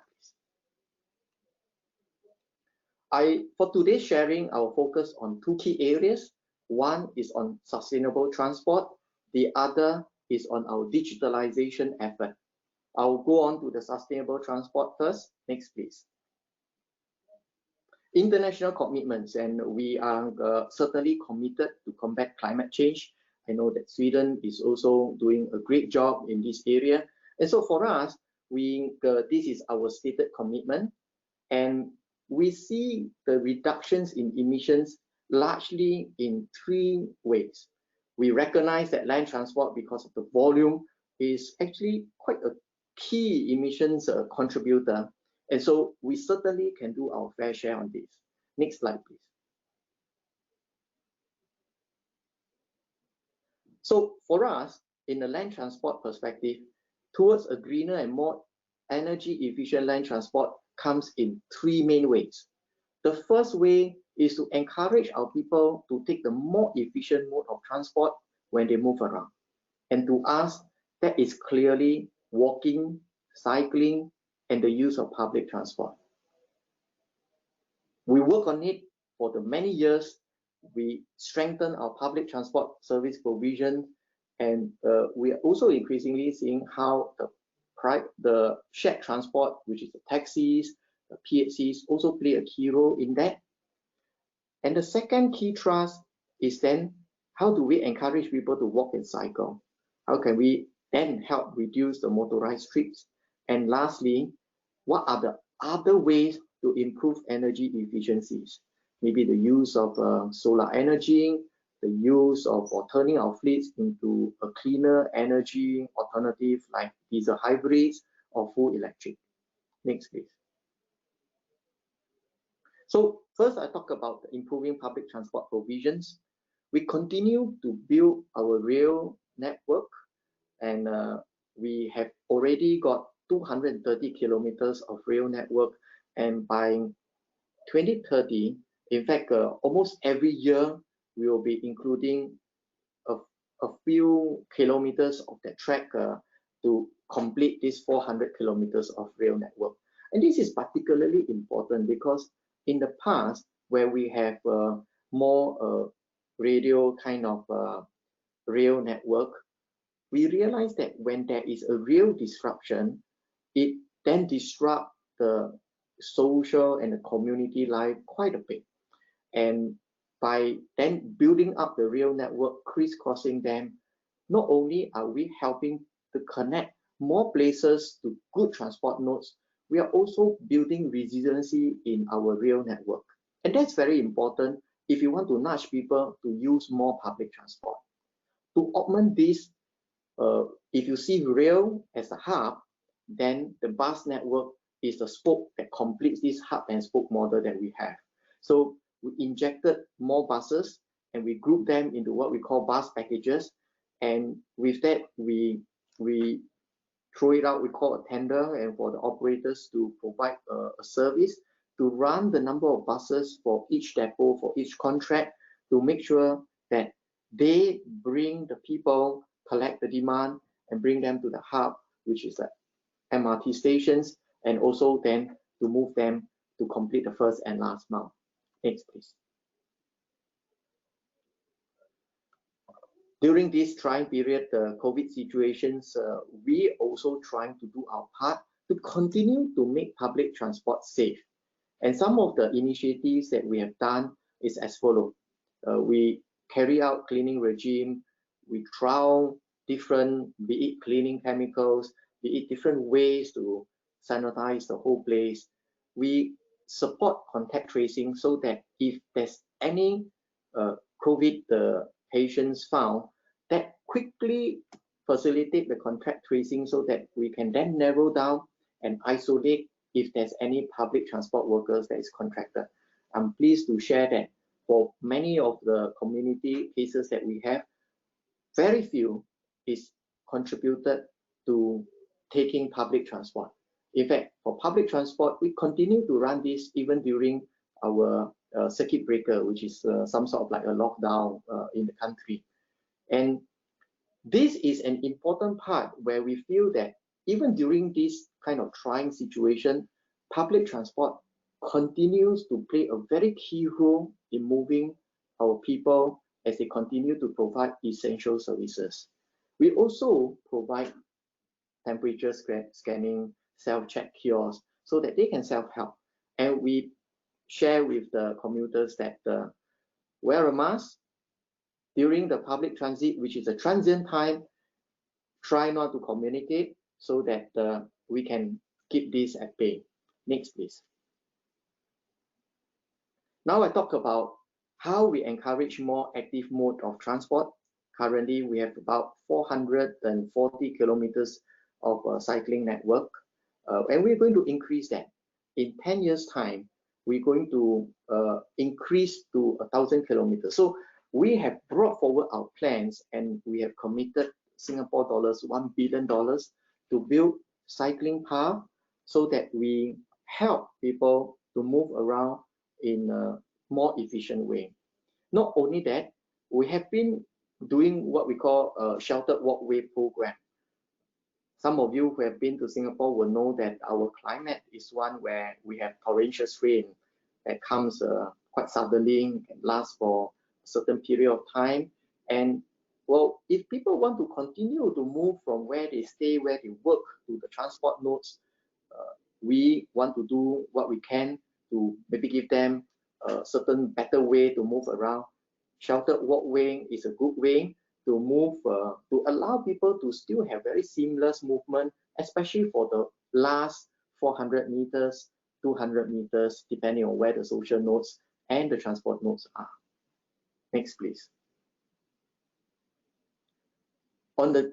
please. For today's sharing, I will focus on 2 key areas. One is on sustainable transport, the other is on our digitalization effort. I'll go on to the sustainable transport first. Next, please. International commitments, and we are certainly committed to combat climate change. I know that Sweden is also doing a great job in this area. And so for us, this is our stated commitment. And we see the reductions in emissions largely in 3 ways. We recognize that land transport, because of the volume, is actually quite a key emissions contributor. And so we certainly can do our fair share on this. Next slide, please. So for us, in the land transport perspective, towards a greener and more energy efficient land transport comes in 3 main ways. The first way is to encourage our people to take the more efficient mode of transport when they move around. And to us, that is clearly walking, cycling, and the use of public transport. We work on it for the many years. We strengthen our public transport service provision, and we are also increasingly seeing how the shared transport, which is the taxis, the PHCs, also play a key role in that. And the second key thrust is then, how do we encourage people to walk and cycle? How can we then help reduce the motorized trips? And lastly, what are the other ways to improve energy efficiencies? Maybe the use of solar energy, the use of turning our fleets into a cleaner energy alternative like diesel hybrids, or full electric. Next, please. So first, I talk about improving public transport provisions. We continue to build our rail network, and we have already got 230 kilometers of rail network, and by 2030, in fact, almost every year, we will be including a few kilometers of the track to complete this 400 kilometers of rail network. And this is particularly important because in the past, where we have more radio kind of rail network, we realize that when there is a real disruption, it then disrupts the social and the community life quite a bit. And by then building up the rail network, crisscrossing them, not only are we helping to connect more places to good transport nodes, we are also building resiliency in our rail network. And that's very important if you want to nudge people to use more public transport. To augment this, if you see rail as a hub, then the bus network is the spoke that completes this hub and spoke model that we have. So we injected more buses and we group them into what we call bus packages. And with that, we throw it out, we call a tender, and for the operators to provide a service to run the number of buses for each depot, for each contract, to make sure that they bring the people, collect the demand, and bring them to the hub, which is the MRT stations, and also then to move them to complete the first and last mile. Next, please. During this trying period, the COVID situations, we also trying to do our part to continue to make public transport safe. And some of the initiatives that we have done is as follows. We carry out cleaning regime, we trial different, be it cleaning chemicals, be it different ways to sanitize the whole place. We support contact tracing so that if there's any COVID patients found, that quickly facilitate the contact tracing so that we can then narrow down and isolate if there's any public transport workers that is contracted. I'm pleased to share that for many of the community cases that we have, very few is contributed to taking public transport. In fact, for public transport, we continue to run this even during our circuit breaker, which is some sort of like a lockdown in the country. And this is an important part where we feel that even during this kind of trying situation, public transport continues to play a very key role in moving our people as they continue to provide essential services. We also provide temperature scanning, self-check kiosks so that they can self-help. And we share with the commuters that wear a mask during the public transit, which is a transient time. Try not to communicate so that we can keep this at bay. Next, please. Now I talk about how we encourage more active mode of transport. Currently, we have about 440 kilometers of cycling network, and we're going to increase that. In 10 years' time, we're going to increase to 1,000 kilometers. So we have brought forward our plans, and we have committed Singapore dollars $1 billion to build cycling path so that we help people to move around in a more efficient way. Not only that, we have been doing what we call a sheltered walkway program. Some of you who have been to Singapore will know that our climate is one where we have torrential rain that comes quite suddenly and lasts for a certain period of time. And well, if people want to continue to move from where they stay, where they work, to the transport nodes, we want to do what we can to maybe give them a certain better way to move around. Sheltered walkway is a good way to move, to allow people to still have very seamless movement, especially for the last 400 meters, 200 meters, depending on where the social nodes and the transport nodes are. Next, please. On the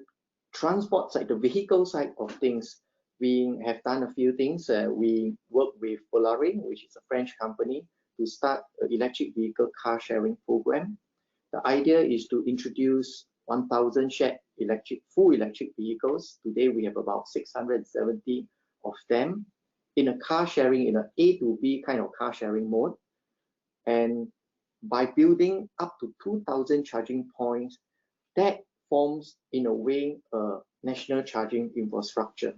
transport side, the vehicle side of things, we have done a few things. We work with Polaris, which is a French company, to start an electric vehicle car sharing program. The idea is to introduce 1,000 shared full electric vehicles. Today we have about 670 of them in a car sharing, in an A to B kind of car sharing mode. And by building up to 2,000 charging points, that forms in a way a national charging infrastructure.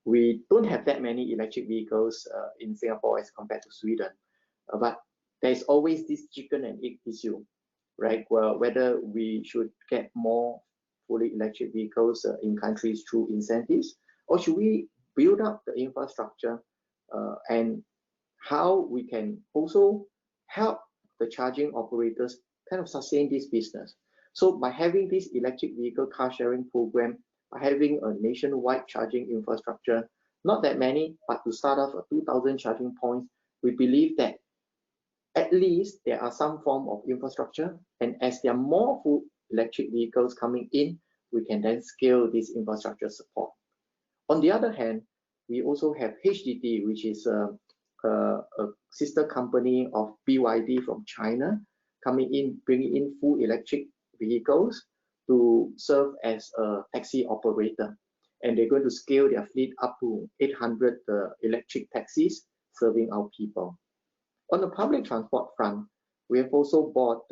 We don't have that many electric vehicles in Singapore as compared to Sweden, but there's always this chicken and egg issue, right? Well, whether we should get more fully electric vehicles in countries through incentives, or should we build up the infrastructure and how we can also help the charging operators kind of sustain this business. So by having this electric vehicle car sharing program, by having a nationwide charging infrastructure, not that many, but to start off 2,000 charging points, we believe that at least there are some form of infrastructure, and as there are more full electric vehicles coming in, we can then scale this infrastructure support. On the other hand, we also have HDD, which is a sister company of BYD from China, coming in, bringing in full electric vehicles to serve as a taxi operator. And they're going to scale their fleet up to 800 electric taxis serving our people. On the public transport front, we have also bought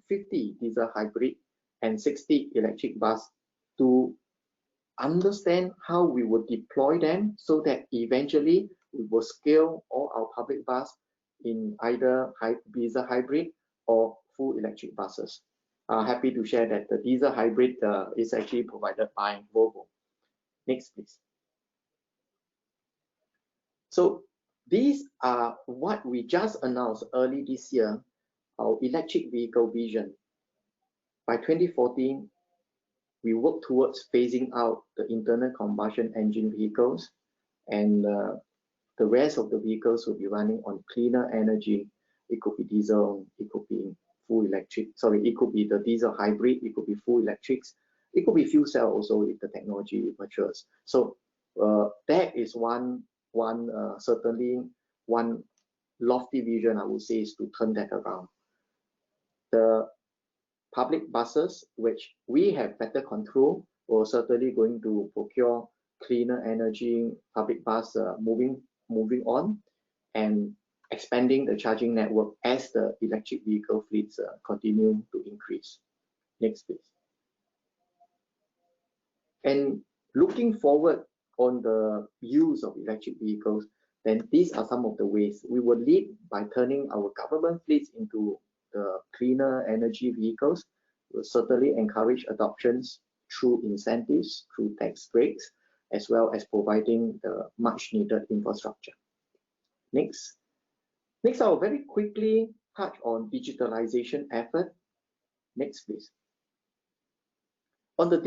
50 diesel hybrid and 60 electric bus to understand how we would deploy them so that eventually we will scale all our public bus in either diesel hybrid or full electric buses. Happy to share that the diesel hybrid is actually provided by Volvo. Next, please. So these are what we just announced early this year, our electric vehicle vision. By 2014, we work towards phasing out the internal combustion engine vehicles, and the rest of the vehicles will be running on cleaner energy. It could be diesel, it could be full electric, sorry, it could be the diesel hybrid, it could be full electrics, it could be fuel cell also if the technology matures. So that is certainly one lofty vision, I would say, is to turn that around. The public buses, which we have better control, we're certainly going to procure cleaner energy public bus moving on, and expanding the charging network as the electric vehicle fleets continue to increase. Next, please. And looking forward on the use of electric vehicles, then these are some of the ways we will lead by turning our government fleets into the cleaner energy vehicles. We'll certainly encourage adoptions through incentives, through tax breaks, as well as providing the much needed infrastructure. Next, I'll very quickly touch on digitalization effort. Next, please. On the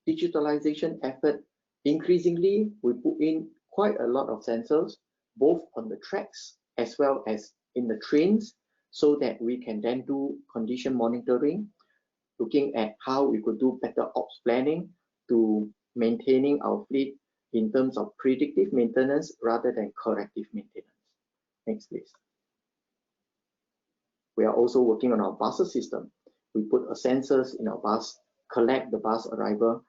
digitalization effort, increasingly, we put in quite a lot of sensors, both on the tracks as well as in the trains, so that we can then do condition monitoring, looking at how we could do better ops planning to maintaining our fleet in terms of predictive maintenance rather than corrective maintenance. Next, please. We are also working on our bus system. We put sensors in our bus, collect the bus arrival,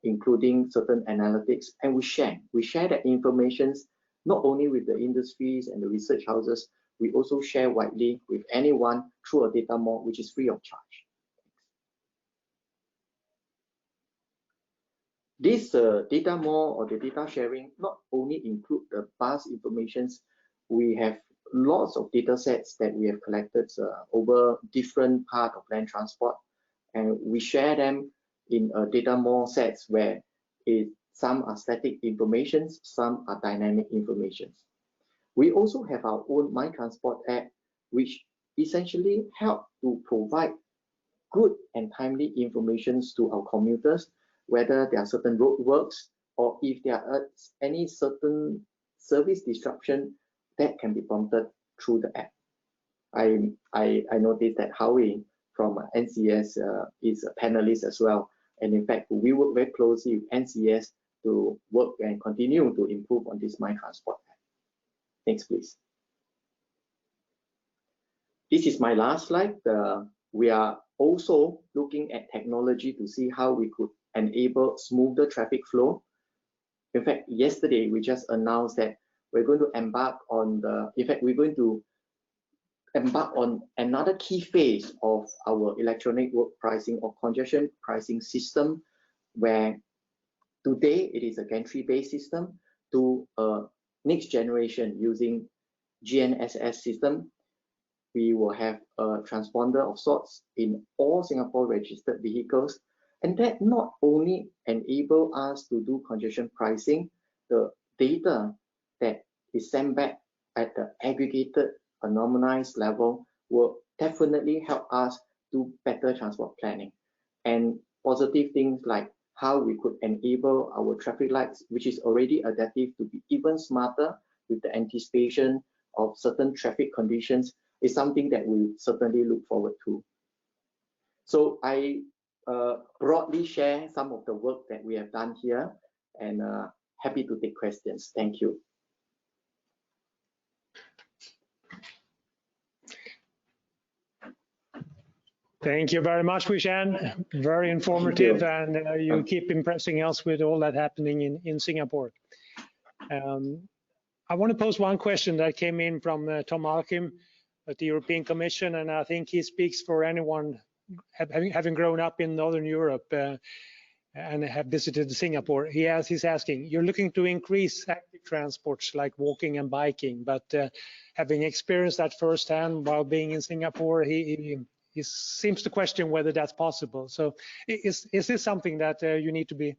including certain analytics, and we share that information not only with the industries and the research houses, we also share widely with anyone through a data mall, which is free of charge. This data mall or the data sharing not only include the bus informations, we have lots of data sets that we have collected over different parts of land transport, and we share them in data mall sets where some are static informations, some are dynamic informations. We also have our own My Transport app, which essentially help to provide good and timely information to our commuters, whether there are certain roadworks or if there are any certain service disruption that can be prompted through the app. I noticed that Howie from NCS is a panelist as well, and in fact we work very closely with NCS to work and continue to improve on this My Transport app. Next, please. This is my last slide. We are also looking at technology to see how we could enable smoother traffic flow. In fact, yesterday we just announced that we're going to embark on another key phase of our electronic work pricing or congestion pricing system, where today it is a gantry-based system to a next generation using GNSS system. We will have a transponder of sorts in all Singapore registered vehicles, and that not only enable us to do congestion pricing, the data that is sent back at the aggregated anonymized level will definitely help us do better transport planning, and positive things like how we could enable our traffic lights, which is already adaptive, to be even smarter with the anticipation of certain traffic conditions, is something that we certainly look forward to. So I broadly share some of the work that we have done here, and happy to take questions. Thank you. Thank you very much, Wishan. Very informative, and you keep impressing us with all that happening in Singapore. I want to pose one question that came in from Tom Alkim at the European Commission, and I think he speaks for anyone having grown up in Northern Europe and have visited Singapore. He's asking, you're looking to increase active transports like walking and biking, but having experienced that firsthand while being in Singapore, he seems to question whether that's possible. So is this something that you need to be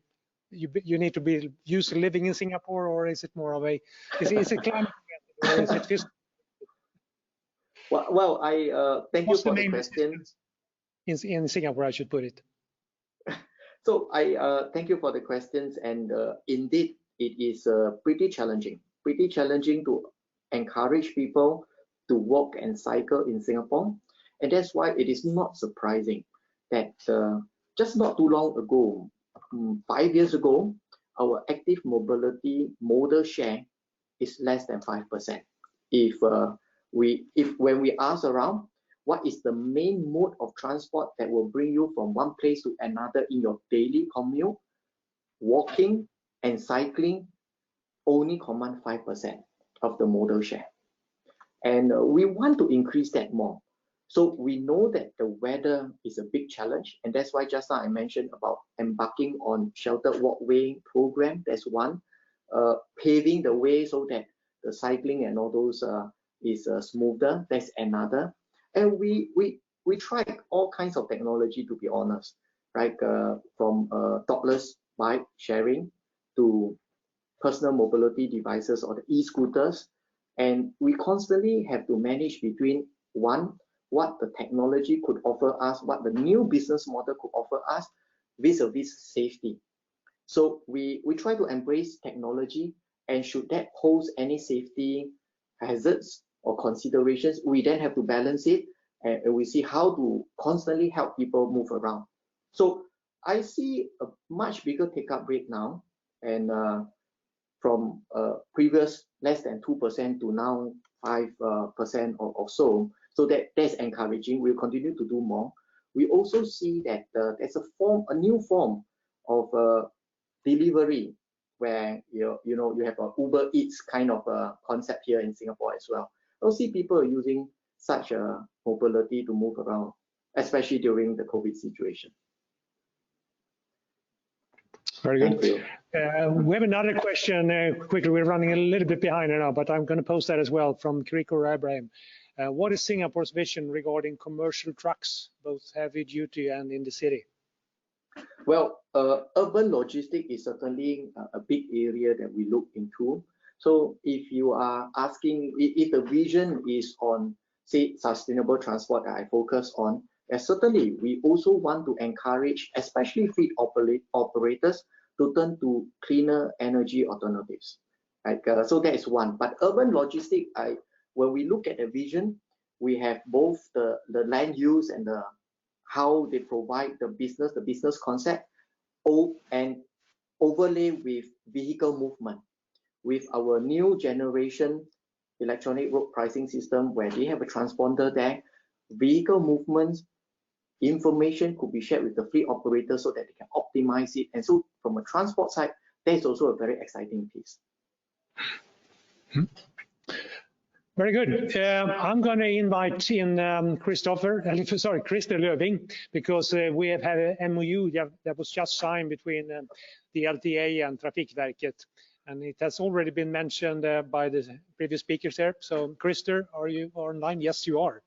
used to living in Singapore, or is it more of a is it climate or is it physical? Well, I thank you for the question. In Singapore, I should put it. So I thank you for the questions, and indeed it is pretty challenging to encourage people to walk and cycle in Singapore, and that's why it is not surprising that just not too long ago, 5 years ago, our active mobility modal share is less than 5%. When we ask around, what is the main mode of transport that will bring you from one place to another in your daily commute, walking and cycling only command 5% of the modal share. And we want to increase that more. So we know that the weather is a big challenge, and that's why just now I mentioned about embarking on sheltered walkway program. That's one. Paving the way so that the cycling and all those is smoother. That's another. And we tried all kinds of technology, to be honest, right? From topless bike sharing to personal mobility devices or the e-scooters. And we constantly have to manage between one, what the technology could offer us, what the new business model could offer us vis-a-vis safety. So we try to embrace technology, and should that pose any safety hazards or considerations, we then have to balance it, and we see how to constantly help people move around. So I see a much bigger take-up rate now, and from previous less than 2% to now 5% or so. So that's encouraging. We'll continue to do more. We also see that there's a new form of delivery, where you have a Uber Eats kind of a concept here in Singapore as well. I'll see people using such a mobility to move around, especially during the COVID situation. Very good. Thank you. We have another question quickly. We're running a little bit behind now, but I'm going to post that as well from Kiriko Ibrahim. What is Singapore's vision regarding commercial trucks, both heavy duty and in the city? Well, urban logistics is certainly a big area that we look into. So if you are asking if the vision is on, say, sustainable transport that I focus on, certainly we also want to encourage, especially fleet operators, to turn to cleaner energy alternatives. Like, so that is one. But urban logistics, when we look at the vision, we have both the land use and how they provide the business concept, and overlay with vehicle movement, with our new generation electronic road pricing system, where they have a transponder there, vehicle movements information could be shared with the fleet operator so that they can optimize it. And so from a transport side, that's also a very exciting piece. Very good. I'm going to invite in Christer Löving, because we have had an MOU that was just signed between the LTA and Trafikverket, and it has already been mentioned by the previous speakers there. So Christer, are you online? Yes, you are.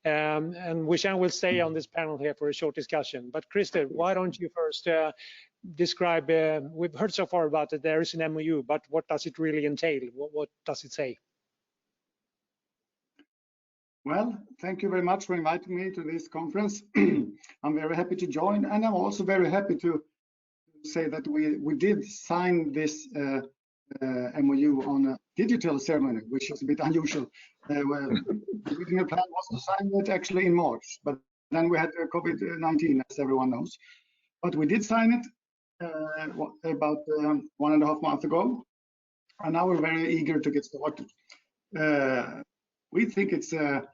And Wishan will stay on this panel here for a short discussion. But Christer, why don't you first describe, we've heard so far about it, there is an MOU, but what does it really entail? What does it say? Well, thank you very much for inviting me to this conference. I'm very happy to join, and I'm also very happy to say that we did sign this MOU on a digital ceremony, which is a bit unusual. Well, the original plan was to sign it actually in March, but then we had COVID-19, as everyone knows. But we did sign it about 1.5 months ago, and now we're very eager to get started. We think it's a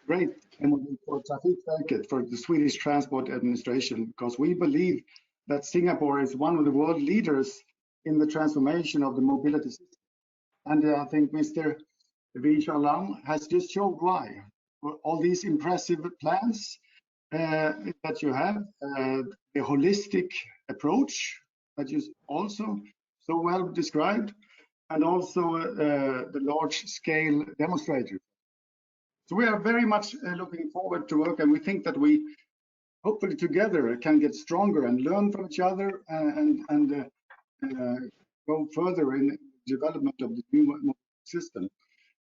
great MOU for Trafikverket, for the Swedish Transport Administration, because we believe that Singapore is one of the world leaders in the transformation of the mobility system. And I think Mr. Lam has just showed why. All these impressive plans that you have, the holistic approach that you also so well described, and also the large-scale demonstrator. So we are very much looking forward to work, and we think that we hopefully together can get stronger and learn from each other and go further in development of the new system.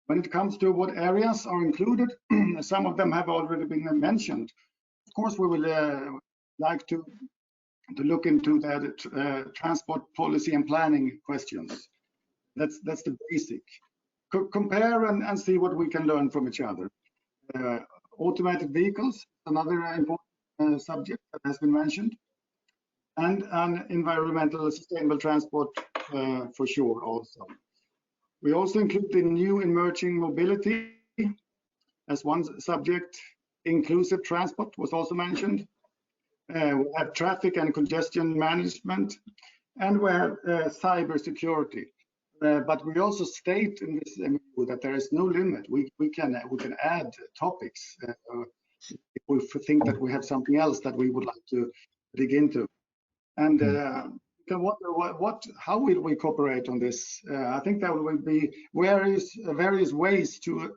When it comes to what areas are included, some of them have already been mentioned. Of course, we will like to look into the transport policy and planning questions. That's the basic. Compare and see what we can learn from each other. Automated vehicles, another important subject that has been mentioned, and environmental sustainable transport for sure also. We also include the new emerging mobility as one subject. Inclusive transport was also mentioned. We have traffic and congestion management, and we have cyber security. But we also state in this MOU that there is no limit. We can add topics if we think that we have something else that we would like to dig into. And how will we cooperate on this? I think there will be various ways to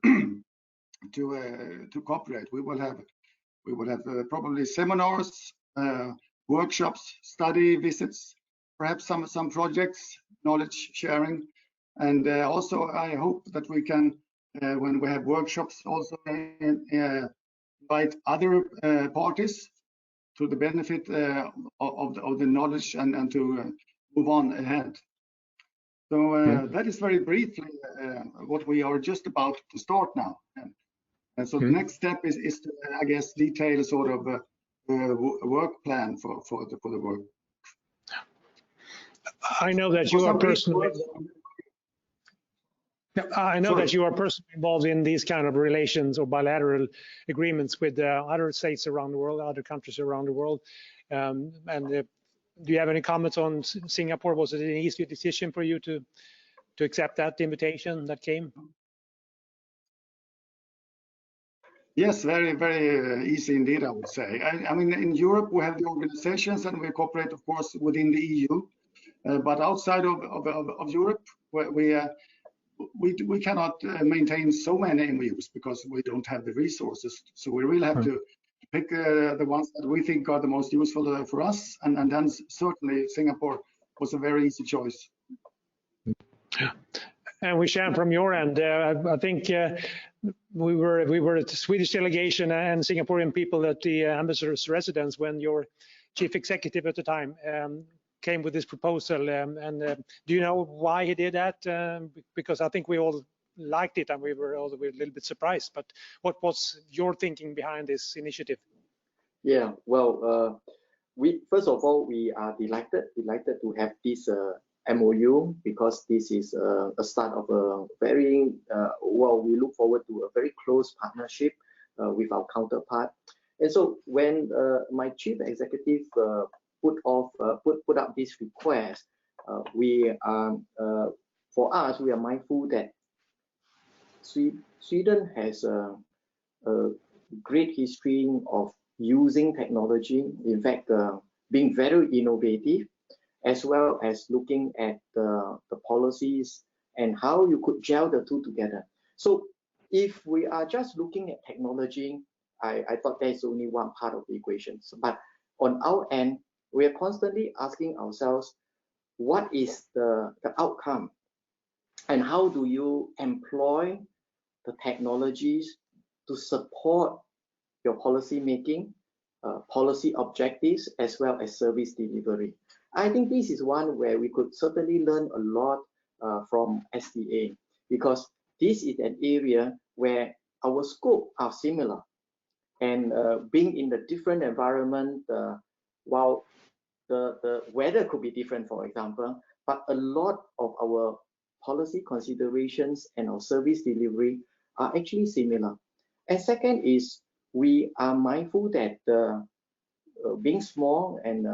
cooperate. We will have probably seminars, workshops, study visits, perhaps some projects, knowledge sharing. And also, I hope that we can, when we have workshops, also invite other parties to the benefit of the knowledge and to move on ahead. So that is very briefly what we are just about to start now. And so the next step is to, I guess, detail sort of a work plan for the work. I know that you are personally. I know that you are personally involved in these kind of relations or bilateral agreements with other states around the world, other countries around the world. Do you have any comments on Singapore? Was it an easy decision for you to accept that invitation that came? Yes, very, very easy indeed, I would say. I mean, in Europe, we have the organizations and we cooperate, of course, within the EU. But outside of Europe, we cannot maintain so many MOUs because we don't have the resources. So we really have to pick the ones that we think are the most useful for us. And then certainly Singapore was a very easy choice. And Wishan, from your end, I think we were at the Swedish delegation and Singaporean people at the ambassador's residence when your chief executive at the time came with this proposal. Do you know why he did that? Because I think we all liked it and we were a little bit surprised. But what was your thinking behind this initiative? Yeah, well, first of all, we are delighted to have this MOU, because this is a start of a very we look forward to a very close partnership with our counterpart. And so when my chief executive put up this request, for us, we are mindful that Sweden has a great history of using technology, in fact, being very innovative, as well as looking at the policies and how you could gel the two together. So if we are just looking at technology, I thought there's only one part of the equation. But on our end, we are constantly asking ourselves, what is the outcome? And how do you employ the technologies to support your policy making, policy objectives, as well as service delivery? I think this is one where we could certainly learn a lot from STA, because this is an area where our scope are similar. And being in the different environment, while the weather could be different, for example, but a lot of our policy considerations and our service delivery are actually similar. And second is, we are mindful that being small and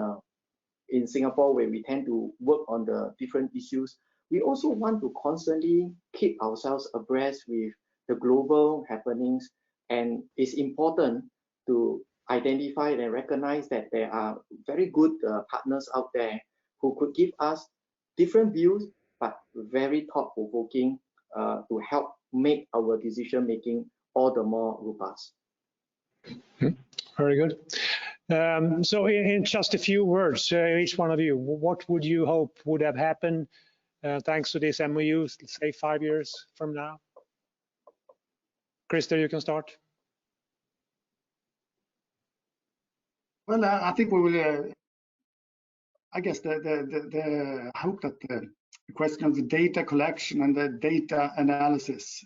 in Singapore, where we tend to work on the different issues, we also want to constantly keep ourselves abreast with the global happenings. And it's important to identify and recognize that there are very good partners out there who could give us different views, but very thought-provoking to help make our decision-making all the more robust. Very good. So in just a few words, each one of you, what would you hope would have happened thanks to this MOU, say 5 years from now? Krista, you can start. Well, I think we will. I guess I hope that the question of the data collection and the data analysis,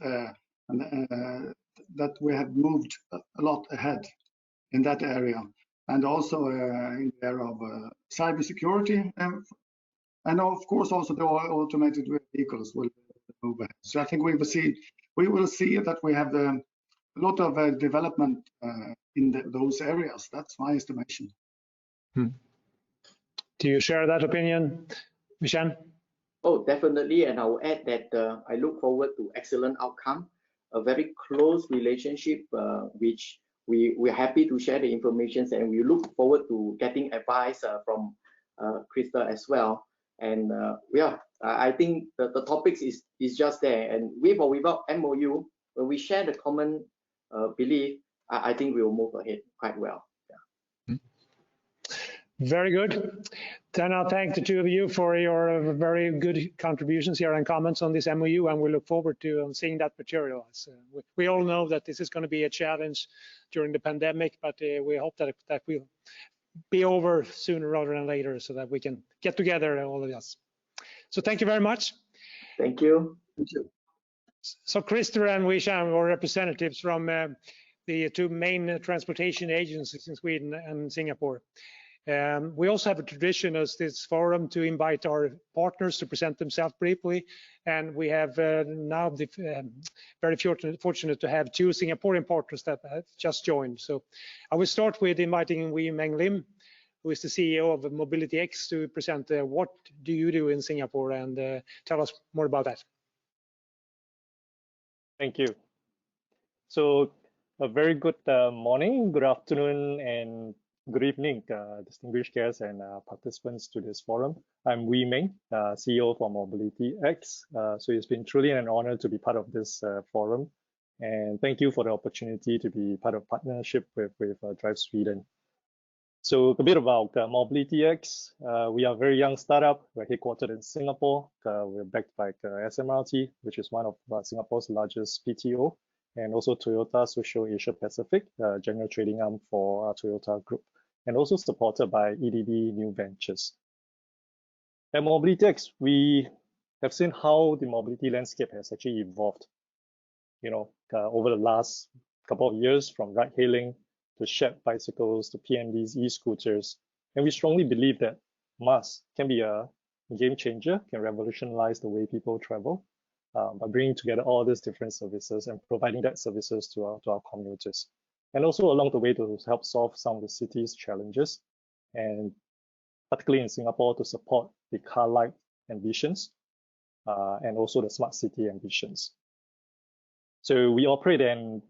that we have moved a lot ahead in that area, and also in the area of cybersecurity, and of course also the automated vehicles will move ahead. So I think we will see that we have a lot of development in those areas. That's my estimation. Do you share that opinion, Mishan? Oh, definitely. And I will add that I look forward to excellent outcome, a very close relationship, which we're happy to share the information, and we look forward to getting advice from Krista as well. And yeah, I think the topics is just there. And with or without MOU, when we share the common belief, I think we will move ahead quite well. Very good. Then I'll thank the two of you for your very good contributions here and comments on this MOU, and we look forward to seeing that materialize. We all know that this is going to be a challenge during the pandemic, but we hope that will be over sooner rather than later, so that we can get together, all of us. So thank you very much. Thank you. Thank you. So Krista and Wishan were representatives from the two main transportation agencies in Sweden and Singapore. We also have a tradition as this forum to invite our partners to present themselves briefly, and we have now very fortunate to have two Singaporean partners that have just joined. So I will start with inviting Wee Meng Lim, who is the CEO of Mobility X, to present what do you do in Singapore, and tell us more about that. Thank you. So a very good morning, good afternoon, and good evening, distinguished guests and participants to this forum. I'm Wee Meng, CEO for Mobility X. So it's been truly an honor to be part of this forum. And thank you for the opportunity to be part of partnership with Drive Sweden. So a bit about Mobility X. We are a very young startup. We're headquartered in Singapore. We're backed by SMRT, which is one of Singapore's largest PTO, and also Toyota Social Asia Pacific, general trading arm for Toyota Group, and also supported by EDB New Ventures. At Mobility X, we have seen how the mobility landscape has actually evolved, over the last couple of years, from ride-hailing to shared bicycles to PMDs, e-scooters, And we strongly believe that MaaS can be a game changer, can revolutionize the way people travel by bringing together all these different services and providing that services to our commuters. And also along the way to help solve some of the city's challenges, and particularly in Singapore to support the car light ambitions and also the smart city ambitions. So we operate an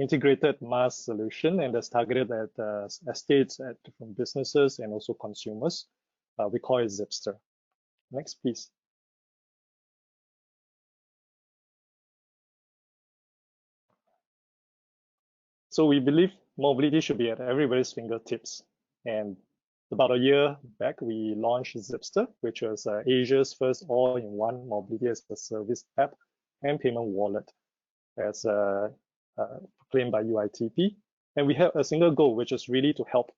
integrated MaaS solution, and that's targeted at estates, at different businesses and also consumers. We call it Zipster. Next, please. So we believe mobility should be at everybody's fingertips. And about a year back, we launched Zipster, which was Asia's first all-in-one mobility as a service app and payment wallet, as proclaimed by UITP. And we have a single goal, which is really to help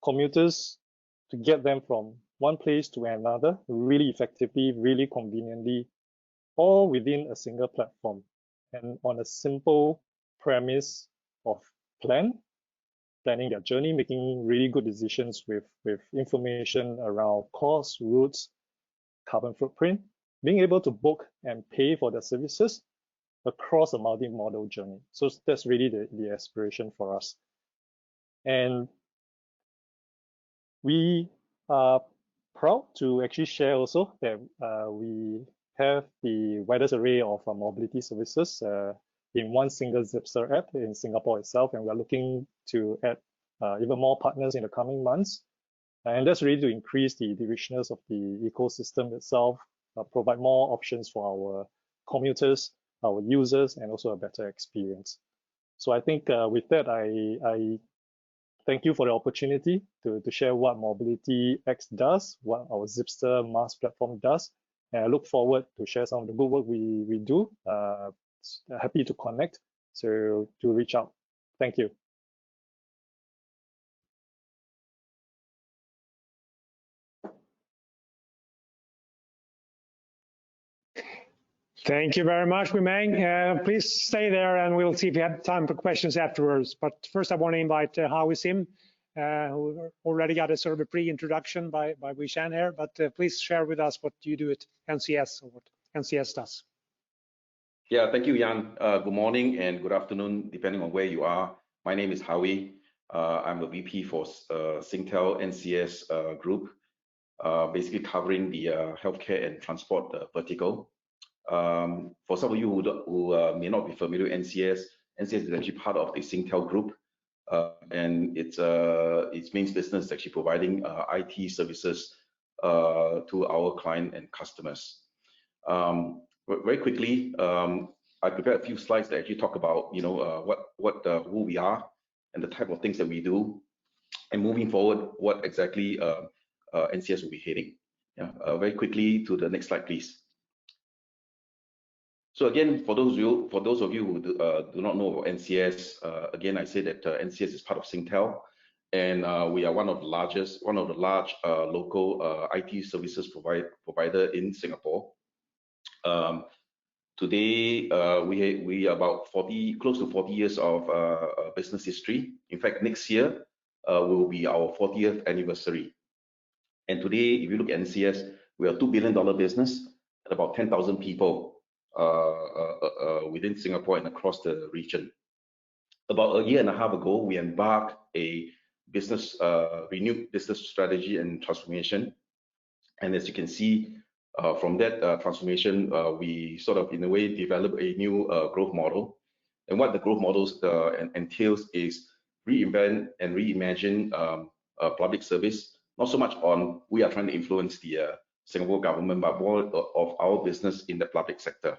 commuters to get them from one place to another really effectively, really conveniently, all within a single platform and on a simple premise of planning their journey, making really good decisions with information around costs, routes, carbon footprint, being able to book and pay for their services across a multi-modal journey. So that's really the aspiration for us. And we are proud to actually share also that we have the widest array of mobility services in one single Zipster app in Singapore itself, and we're looking to add even more partners in the coming months. And that's really to increase the richness of the ecosystem itself, provide more options for our commuters, our users, and also a better experience. So I think with that, I thank you for the opportunity to share what Mobility X does, what our Zipster MaaS platform does. And I look forward to share some of the good work we do. Happy to connect, so to reach out. Thank you. Thank you very much, Wee Meng. Please stay there and we'll see if we have time for questions afterwards. But first I want to invite Howie Sim, who already got a sort of a pre-introduction by Wee Shan here, but please share with us what you do at NCS or what NCS does. Yeah, thank you, Jan. Good morning and good afternoon, depending on where you are. My name is Howie. I'm a VP for Singtel NCS group, basically covering the healthcare and transport vertical. For some of you who may not be familiar with NCS, NCS is actually part of the Singtel group, and its main business is actually providing IT services to our client and customers. Very quickly, I prepared a few slides that actually talk about, who we are and the type of things that we do, and moving forward, what exactly NCS will be heading. Yeah, very quickly to the next slide, please. So again, for those of you who do not know about NCS, again, I say that NCS is part of Singtel, and we are one of the large local IT services provider in Singapore. Today, we are about close to 40 years of business history. In fact, next year will be our 40th anniversary. And today, if you look at NCS, we are a $2 billion business and about 10,000 people within Singapore and across the region. About a year and a half ago, we embarked a renewed business strategy and transformation. And as you can see from that transformation, we sort of, in a way, developed a new growth model. And what the growth models entails is reinvent and reimagine public service, not so much on we are trying to influence the Singapore government, but more of our business in the public sector.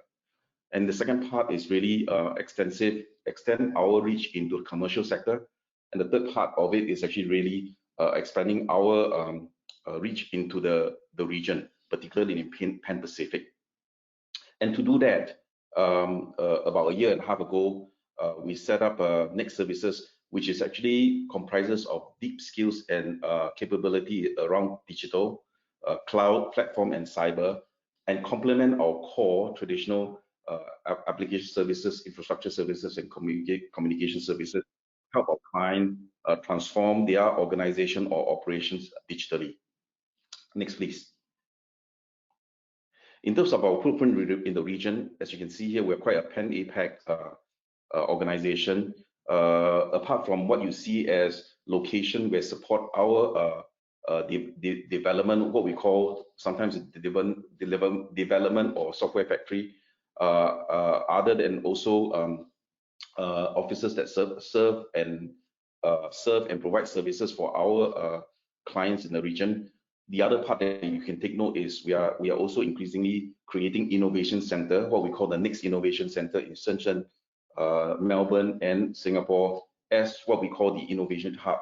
And the second part is really extend our reach into the commercial sector. And the third part of it is actually really expanding our reach into the region, particularly in Pan Pacific. And to do that, about a year and a half ago, we set up Next Services, which is actually comprises of deep skills and capability around digital, cloud, platform, and cyber, and complement our core traditional application services, infrastructure services, and communication services, help our client transform their organization or operations digitally. Next, please. In terms of our footprint in the region, as you can see here, we're quite a pan-APAC organization. Apart from what you see as location, we support our development, what we call sometimes development or software factory, other than also offices that serve and provide services for our clients in the region. The other part that you can take note is we are also increasingly creating innovation center, what we call the next innovation center in Shenzhen, Melbourne, and Singapore, as what we call the innovation hub.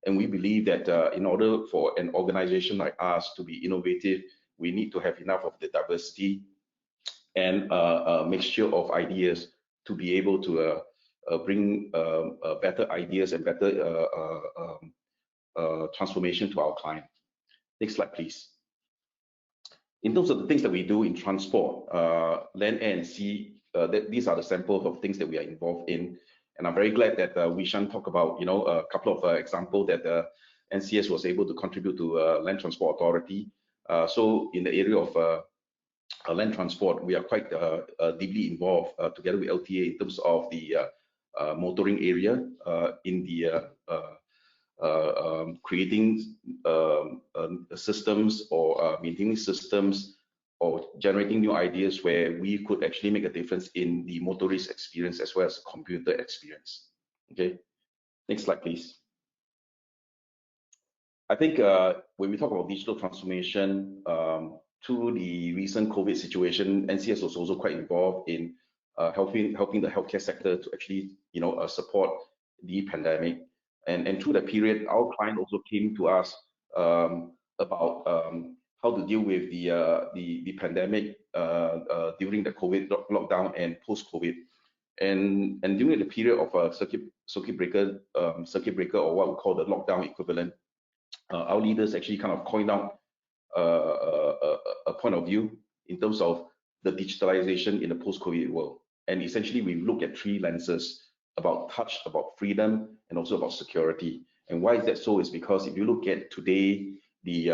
And we believe that in order for an organization like us to be innovative, we need to have enough of the diversity and a mixture of ideas to be able to bring better ideas and better transformation to our client. Next slide, please. In terms of the things that we do in transport, land, air, and sea, these are the samples of things that we are involved in. And I'm very glad that Wishan talked about, a couple of examples that NCS was able to contribute to Land Transport Authority. So in the area of land transport, we are quite deeply involved together with LTA in terms of the motoring area in the creating systems or maintaining systems or generating new ideas where we could actually make a difference in the motorist experience as well as computer experience. Okay, next slide, please. I think when we talk about digital transformation, to the recent COVID situation, NCS was also quite involved in helping the healthcare sector to actually, support the pandemic. And through the period, our client also came to us about how to deal with the pandemic during the COVID lockdown and post-COVID. And during the period of circuit breaker or what we call the lockdown equivalent, our leaders actually kind of coined out a point of view in terms of the digitalization in the post-COVID world. And essentially, we look at three lenses: about touch, about freedom, and also about security. And why is that so? Is because if you look at today, the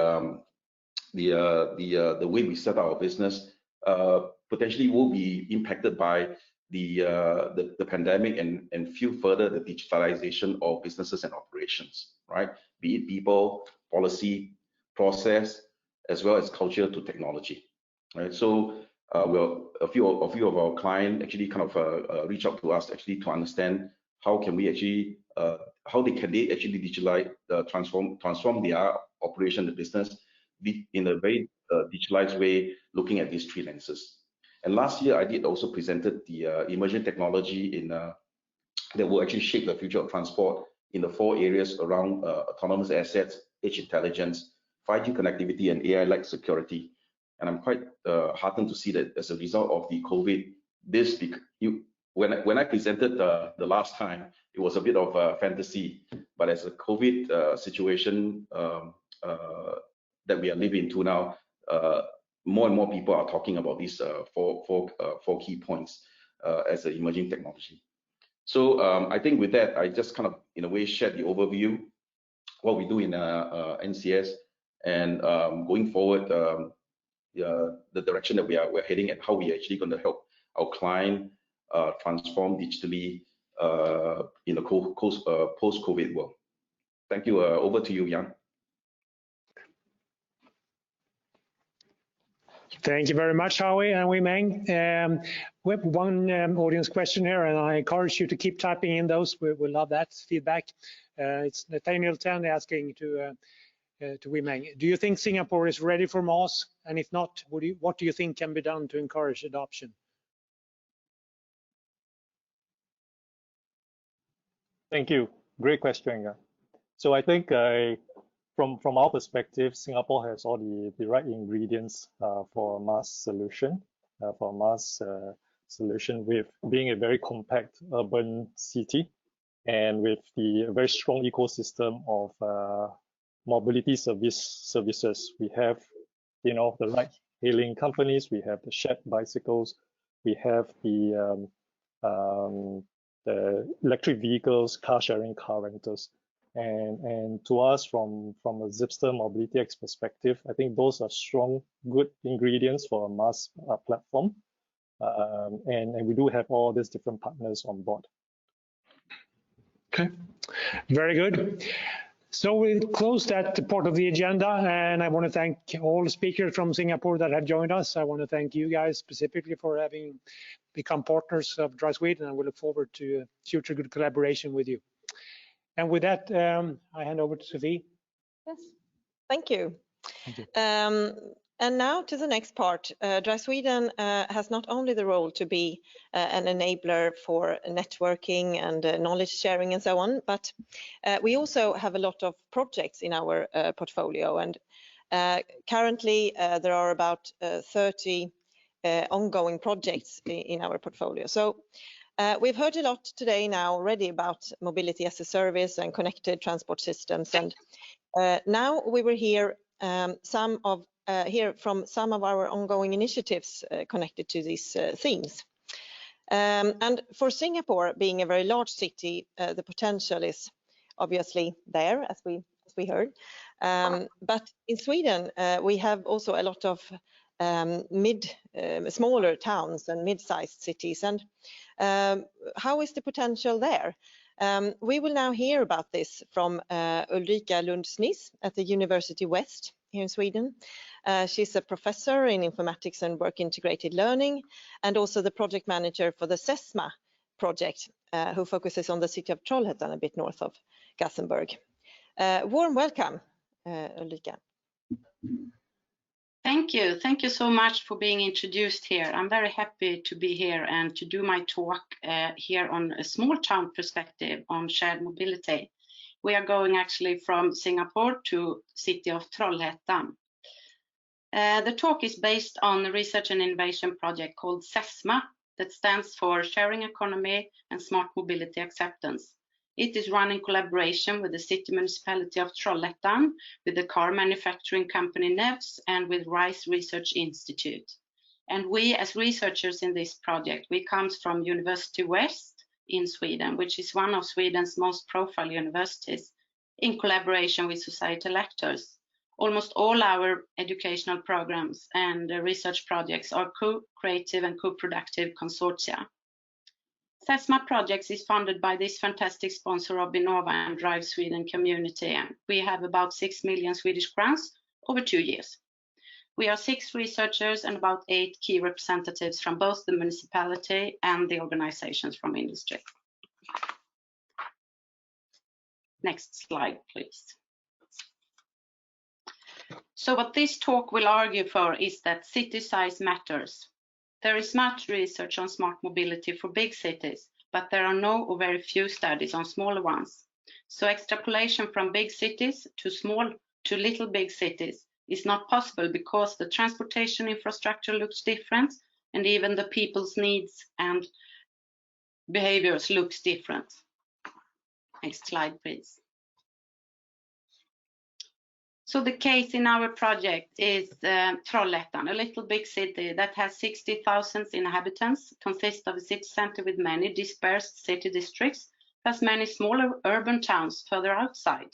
way we set our business potentially will be impacted by the pandemic and fuel further the digitalization of businesses and operations, right? Be it people, policy, process, as well as culture to technology, right? So a few of our clients actually kind of reach out to us actually to understand how can we actually how they actually digitalize, transform their operation, the business, in a very digitalized way, looking at these three lenses. And last year, I did also presented the emerging technology in that will actually shape the future of transport in the 4 areas around autonomous assets, edge intelligence, 5G connectivity, and AI-like security. And I'm quite heartened to see that as a result of the COVID, when I presented the last time, it was a bit of a fantasy, but as a COVID situation that we are living into now, more and more people are talking about these four key points as an emerging technology. So I think with that, I just kind of, in a way, shared the overview, what we do in NCS, and going forward, the direction that we're heading and how we're actually going to help our client transform digitally in a post-COVID world. Thank you. Over to you, Jan. Thank you very much, Howie and Wei Meng. We have one audience question here, and I encourage you to keep typing in those. We love that feedback. It's Nathaniel Tan asking to Wei Meng, do you think Singapore is ready for MaaS? And if not, what do you think can be done to encourage adoption? Thank you. Great question. Yeah. So I think from our perspective, Singapore has all the right ingredients for a MaaS solution, with being a very compact urban city and with the very strong ecosystem of mobility services. We have, the ride-hailing companies, we have the shared bicycles, we have the the electric vehicles, car sharing, car rentals. And to us, from a Zipster Mobility X perspective, I think those are strong, good ingredients for a mass platform. And we do have all these different partners on board. Okay, very good. So we close that part of the agenda, and I want to thank all the speakers from Singapore that have joined us. I want to thank you guys specifically for having become partners of Dry Sweden, and we look forward to future good collaboration with you. And with that, I hand over to Sophie. Yes, thank you. Thank you. And now to the next part. Dry Sweden has not only the role to be an enabler for networking and knowledge sharing and so on, but we also have a lot of projects in our portfolio. And currently there are about 30 ongoing projects in our portfolio. So we've heard a lot today now already about mobility as a service and connected transport systems. And now we will hear from some of our ongoing initiatives connected to these themes. And for Singapore, being a very large city, the potential is obviously there, as we heard. But in Sweden, we have also a lot of smaller towns and mid-sized cities. And how is the potential there? We will now hear about this from Ulrika Lundsnis at the University West here in Sweden. She's a professor in informatics and work integrated learning, and also the project manager for the SESMA project, who focuses on the city of Trollhättan, a bit north of Gothenburg. Warm welcome, Ulrika. Thank you. Thank you so much for being introduced here. I'm very happy to be here and to do my talk here on a small town perspective on shared mobility. We are going actually from Singapore to city of Trollhättan. The talk is based on a research and innovation project called SESMA, that stands for Sharing Economy and Smart Mobility Acceptance. It is run in collaboration with the city municipality of Trollhättan, with the car manufacturing company NEVS, and with RISE Research Institute. And we, as researchers in this project, we come from University West in Sweden, which is one of Sweden's most profile universities, in collaboration with societal actors. Almost all our educational programs and research projects are co-creative and co-productive consortia. SESMA projects is funded by this fantastic sponsor of Vinnova and Drive Sweden community, and we have about 6 million Swedish crowns over 2 years. We are 6 researchers and about 8 key representatives from both the municipality and the organizations from industry. Next slide, please. So what this talk will argue for is that city size matters. There is much research on smart mobility for big cities, but there are no or very few studies on smaller ones. So extrapolation from big cities to little big cities is not possible because the transportation infrastructure looks different, and even the people's needs and behaviors looks different. Next slide, please. So the case in our project is Trollhättan, a little big city that has 60,000 inhabitants, consists of a city center with many dispersed city districts, plus many smaller urban towns further outside.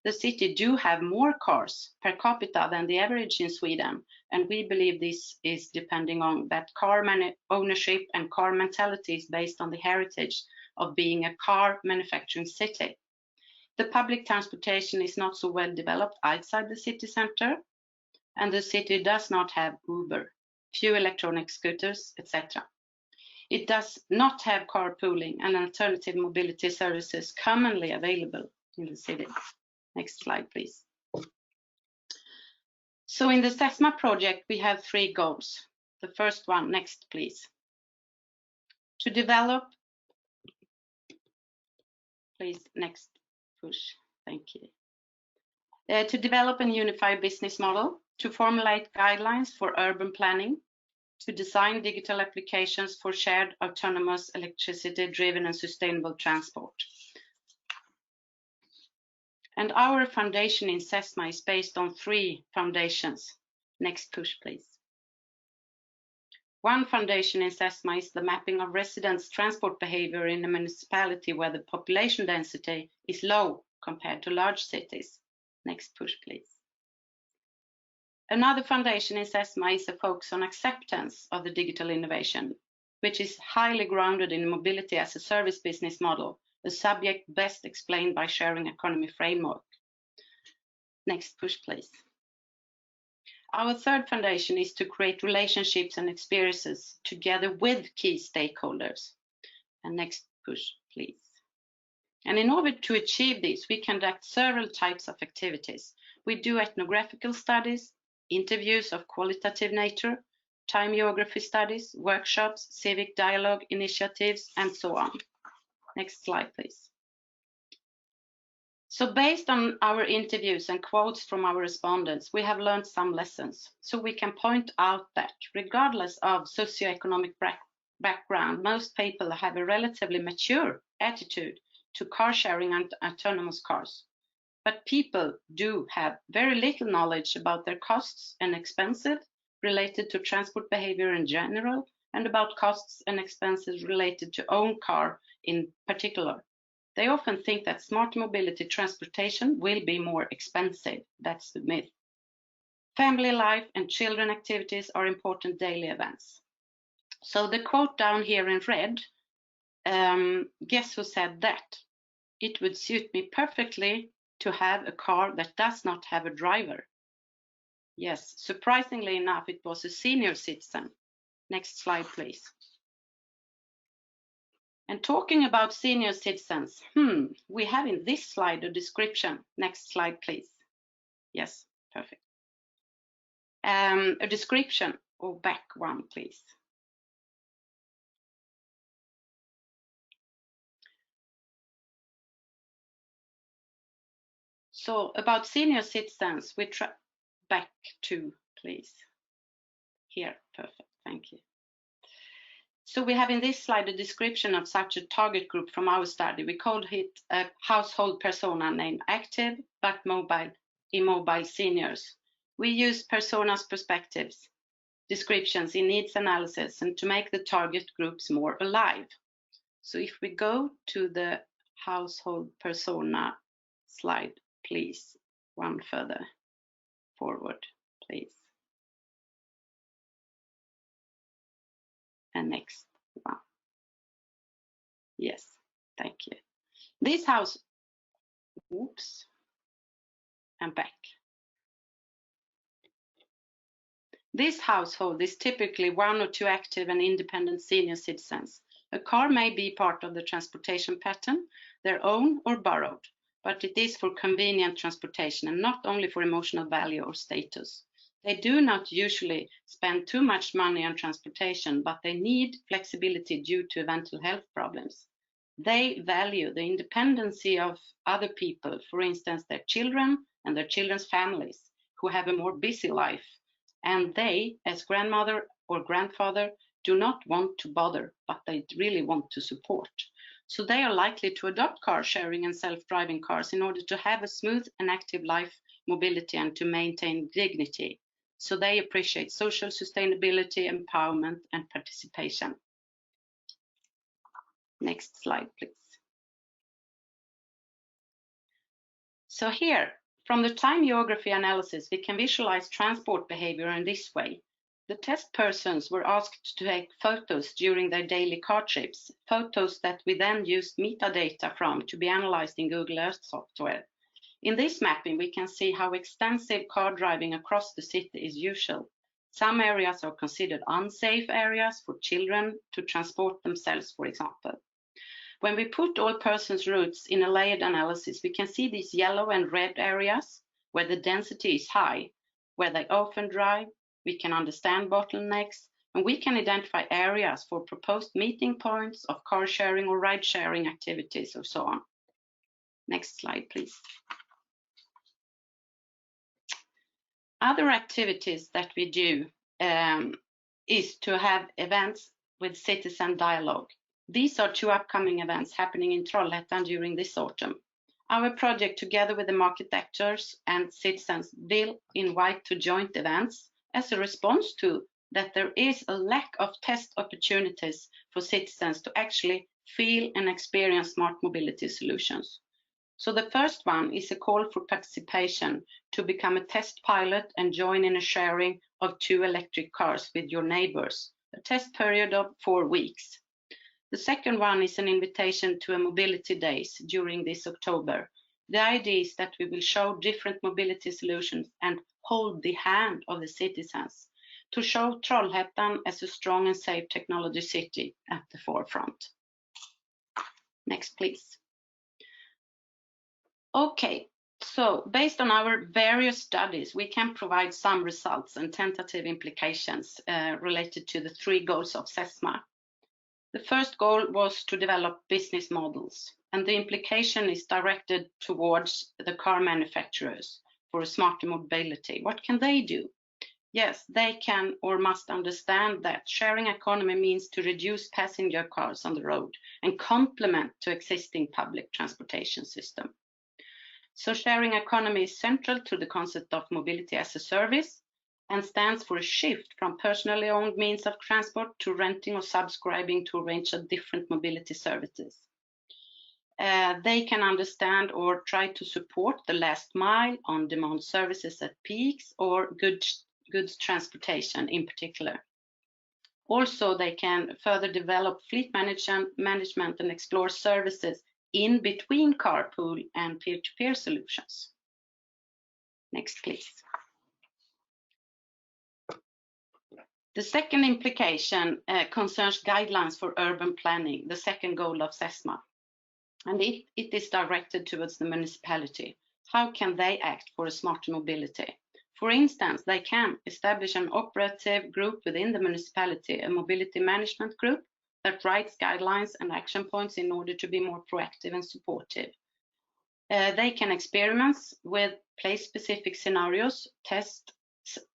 The city do have more cars per capita than the average in Sweden, and we believe this is depending on that car ownership and car mentality is based on the heritage of being a car manufacturing city. The public transportation is not so well developed outside the city center, and the city does not have Uber, few electronic scooters, etc. It does not have carpooling and alternative mobility services commonly available in the city. Next slide, please. So in the SESMA project, we have 3 goals. The first one, next, please. To develop, please, next. Push. Thank you. To develop a unified business model, to formulate guidelines for urban planning, to design digital applications for shared autonomous electricity-driven and sustainable transport. And our foundation in SESMA is based on 3 foundations. Next push, please. One foundation in SESMA is the mapping of residents' transport behavior in a municipality where the population density is low compared to large cities. Next push, please. Another foundation in SESMA is a focus on acceptance of the digital innovation, which is highly grounded in mobility as a service business model, a subject best explained by sharing economy framework. Next push, please. Our third foundation is to create relationships and experiences together with key stakeholders. And next push, please. And in order to achieve this, we conduct several types of activities. We do ethnographical studies, interviews of qualitative nature, time geography studies, workshops, civic dialogue initiatives, and so on. Next slide, please. So based on our interviews and quotes from our respondents, we have learned some lessons. So we can point out that regardless of socioeconomic background, most people have a relatively mature attitude to car sharing and autonomous cars. But people do have very little knowledge about their costs and expenses related to transport behavior in general, and about costs and expenses related to own car in particular. They often think that smart mobility transportation will be more expensive. That's the myth. Family life and children activities are important daily events. So the quote down here in red, guess who said that? It would suit me perfectly to have a car that does not have a driver. Yes, surprisingly enough, it was a senior citizen. Next slide, please. And talking about senior citizens, we have in this slide a description. Next slide, please. Yes, perfect. A description, or back one, please. So about senior citizens, we try back to, please. Here, perfect, thank you. So we have in this slide a description of such a target group from our study. We called it a household persona named active but immobile seniors. We use personas perspectives, descriptions in needs analysis, and to make the target groups more alive. So if we go to the household persona slide, please, one further forward, please. And next one. Yes, thank you. This house, oops, and back. This household is typically one or two active and independent senior citizens. A car may be part of the transportation pattern, their own or borrowed, but it is for convenient transportation and not only for emotional value or status. They do not usually spend too much money on transportation, but they need flexibility due to mental health problems. They value the independency of other people, for instance, their children and their children's families who have a more busy life. And they, as grandmother or grandfather, do not want to bother, but they really want to support. So they are likely to adopt car sharing and self-driving cars in order to have a smooth and active life mobility and to maintain dignity. So they appreciate social sustainability, empowerment, and participation. Next slide, please. So here, from the time geography analysis, we can visualize transport behavior in this way. The test persons were asked to take photos during their daily car trips, photos that we then used metadata from to be analyzed in Google Earth software. In this mapping, we can see how extensive car driving across the city is usual. Some areas are considered unsafe areas for children to transport themselves, for example. When we put all persons' routes in a layered analysis, we can see these yellow and red areas where the density is high, where they often drive. We can understand bottlenecks, and we can identify areas for proposed meeting points of car sharing or ride sharing activities or so on. Next slide, please. Other activities that we do is to have events with citizen dialogue. These are two upcoming events happening in Trollhättan during this autumn. Our project, together with the market actors and citizens, will invite to joint events as a response to that there is a lack of test opportunities for citizens to actually feel and experience smart mobility solutions. So the first one is a call for participation to become a test pilot and join in a sharing of 2 electric cars with your neighbors, a test period of 4 weeks. The second one is an invitation to a mobility days during this October. The idea is that we will show different mobility solutions and hold the hand of the citizens to show Trollhättan as a strong and safe technology city at the forefront. Next, please. Okay, so based on our various studies, we can provide some results and tentative implications related to the 3 goals of SESMA. The first goal was to develop business models, and the implication is directed towards the car manufacturers for a smarter mobility. What can they do? Yes, they can or must understand that sharing economy means to reduce passenger cars on the road and complement to existing public transportation system. So sharing economy is central to the concept of mobility as a service and stands for a shift from personally owned means of transport to renting or subscribing to a range of different mobility services. They can understand or try to support the last mile, on-demand services at peaks, or goods transportation in particular. Also, they can further develop fleet management and explore services in between carpool and peer-to-peer solutions. Next, please. The second implication concerns guidelines for urban planning, the second goal of SESMA. And it is directed towards the municipality. How can they act for a smarter mobility? For instance, they can establish an operative group within the municipality, a mobility management group that writes guidelines and action points in order to be more proactive and supportive. They can experiment with place-specific scenarios, tests,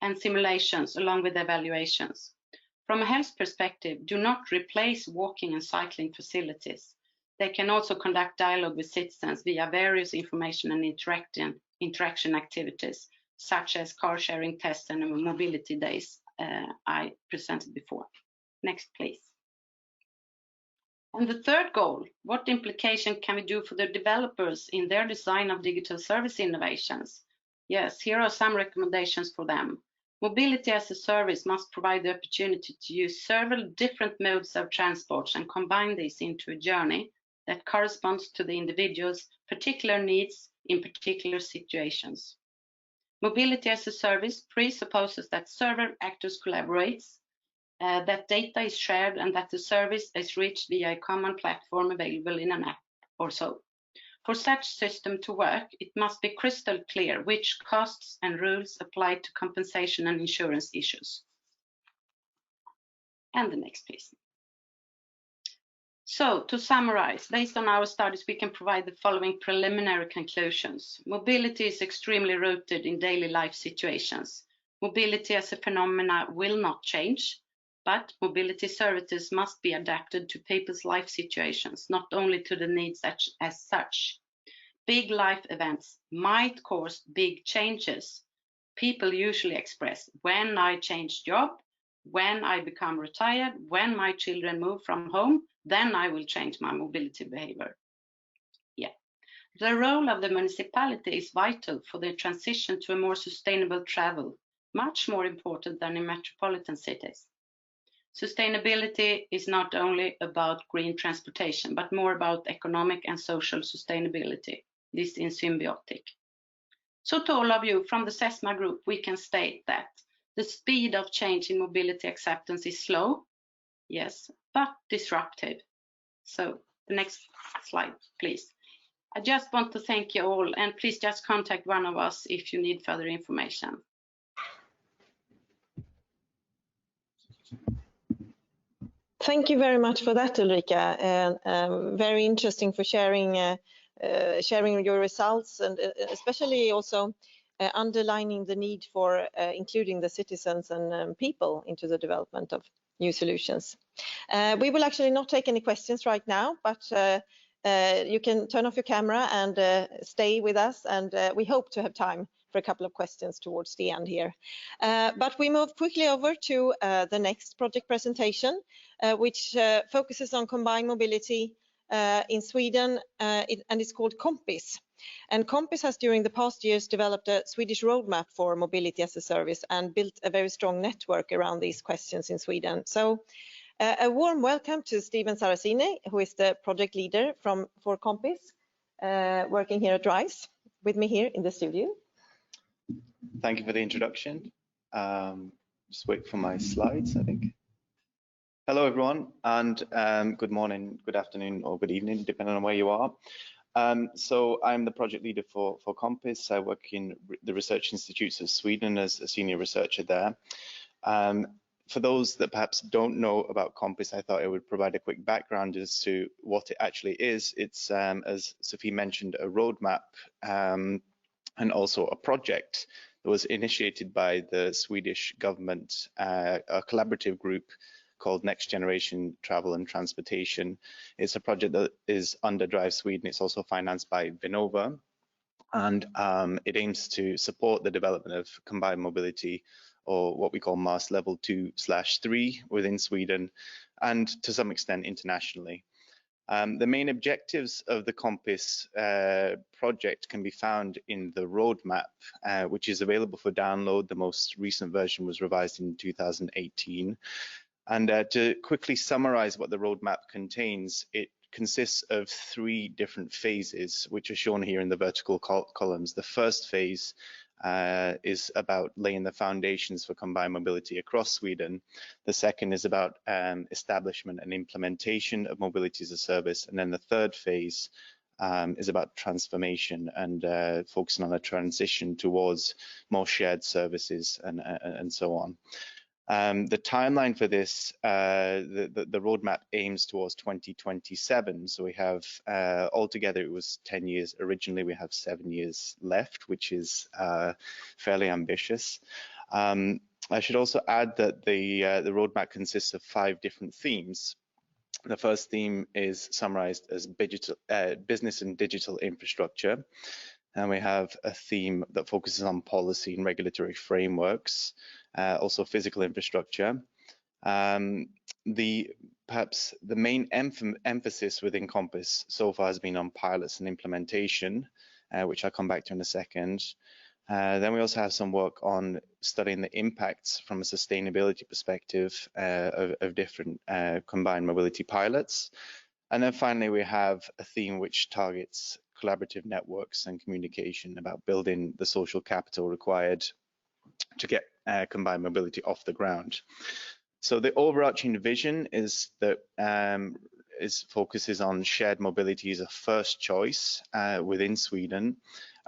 and simulations along with evaluations. From a health perspective, do not replace walking and cycling facilities. They can also conduct dialogue with citizens via various information and interaction activities, such as car sharing tests and mobility days I presented before. Next, please. And the third goal, what implication can we do for the developers in their design of digital service innovations? Yes, here are some recommendations for them. Mobility as a service must provide the opportunity to use several different modes of transport and combine these into a journey that corresponds to the individual's particular needs in particular situations. Mobility as a service presupposes that several actors collaborate, that data is shared, and that the service is reached via a common platform available in an app or so. For such system to work, it must be crystal clear which costs and rules apply to compensation and insurance issues. And the next, please. So, to summarize, based on our studies, we can provide the following preliminary conclusions. Mobility is extremely rooted in daily life situations. Mobility as a phenomena will not change, but mobility services must be adapted to people's life situations, not only to the needs as such. Big life events might cause big changes. People usually express, when I change job, when I become retired, when my children move from home, then I will change my mobility behavior. Yeah. The role of the municipality is vital for the transition to a more sustainable travel, much more important than in metropolitan cities. Sustainability is not only about green transportation, but more about economic and social sustainability. This is symbiotic. So to all of you from the SESMA group, we can state that the speed of change in mobility acceptance is slow, yes, but disruptive. So the next slide, please. I just want to thank you all, and please just contact one of us if you need further information. Thank you very much for that, Ulrika, and very interesting for sharing your results, and especially also underlining the need for including the citizens and people into the development of new solutions. We will actually not take any questions right now, but you can turn off your camera and stay with us, and we hope to have time for a couple of questions towards the end here. But we move quickly over to the next project presentation, which focuses on combined mobility in Sweden, and it's called Kompis. And Kompis has during the past years developed a Swedish roadmap for mobility as a service and built a very strong network around these questions in Sweden. So a warm welcome to Stephen Saracini, who is the project leader for Kompis, working here at RISE, with me here in the studio. Thank you for the introduction. Just wait for my slides, I think. Hello, everyone, and good morning, good afternoon, or good evening, depending on where you are. So I'm the project leader for Kompis. I work in the Research Institutes of Sweden as a senior researcher there. For those that perhaps don't know about Kompis, I thought I would provide a quick background as to what it actually is. It's, as Sophie mentioned, a roadmap and also a project that was initiated by the Swedish government, a collaborative group called Next Generation Travel and Transportation. It's a project that is under Drive Sweden. It's also financed by Vinnova, and it aims to support the development of combined mobility, or what we call MAS level 2/3 within Sweden, and to some extent internationally. The main objectives of the Kompis project can be found in the roadmap, which is available for download. The most recent version was revised in 2018. And to quickly summarize what the roadmap contains, it consists of 3 different phases, which are shown here in the vertical columns. The first phase is about laying the foundations for combined mobility across Sweden. The second is about establishment and implementation of mobility as a service. And then the third phase is about transformation and focusing on a transition towards more shared services and so on. The timeline for this, the roadmap aims towards 2027. So we have altogether it was 10 years. Originally, we have 7 years left, which is fairly ambitious. I should also add that the roadmap consists of 5 different themes. The first theme is summarized as business and digital infrastructure. And we have a theme that focuses on policy and regulatory frameworks, also physical infrastructure. Perhaps the main emphasis within Kompis so far has been on pilots and implementation, which I'll come back to in a second. Then we also have some work on studying the impacts from a sustainability perspective of different combined mobility pilots. And then finally, we have a theme which targets collaborative networks and communication, about building the social capital required to get combined mobility off the ground. So the overarching vision is that focuses on shared mobility as a first choice within Sweden.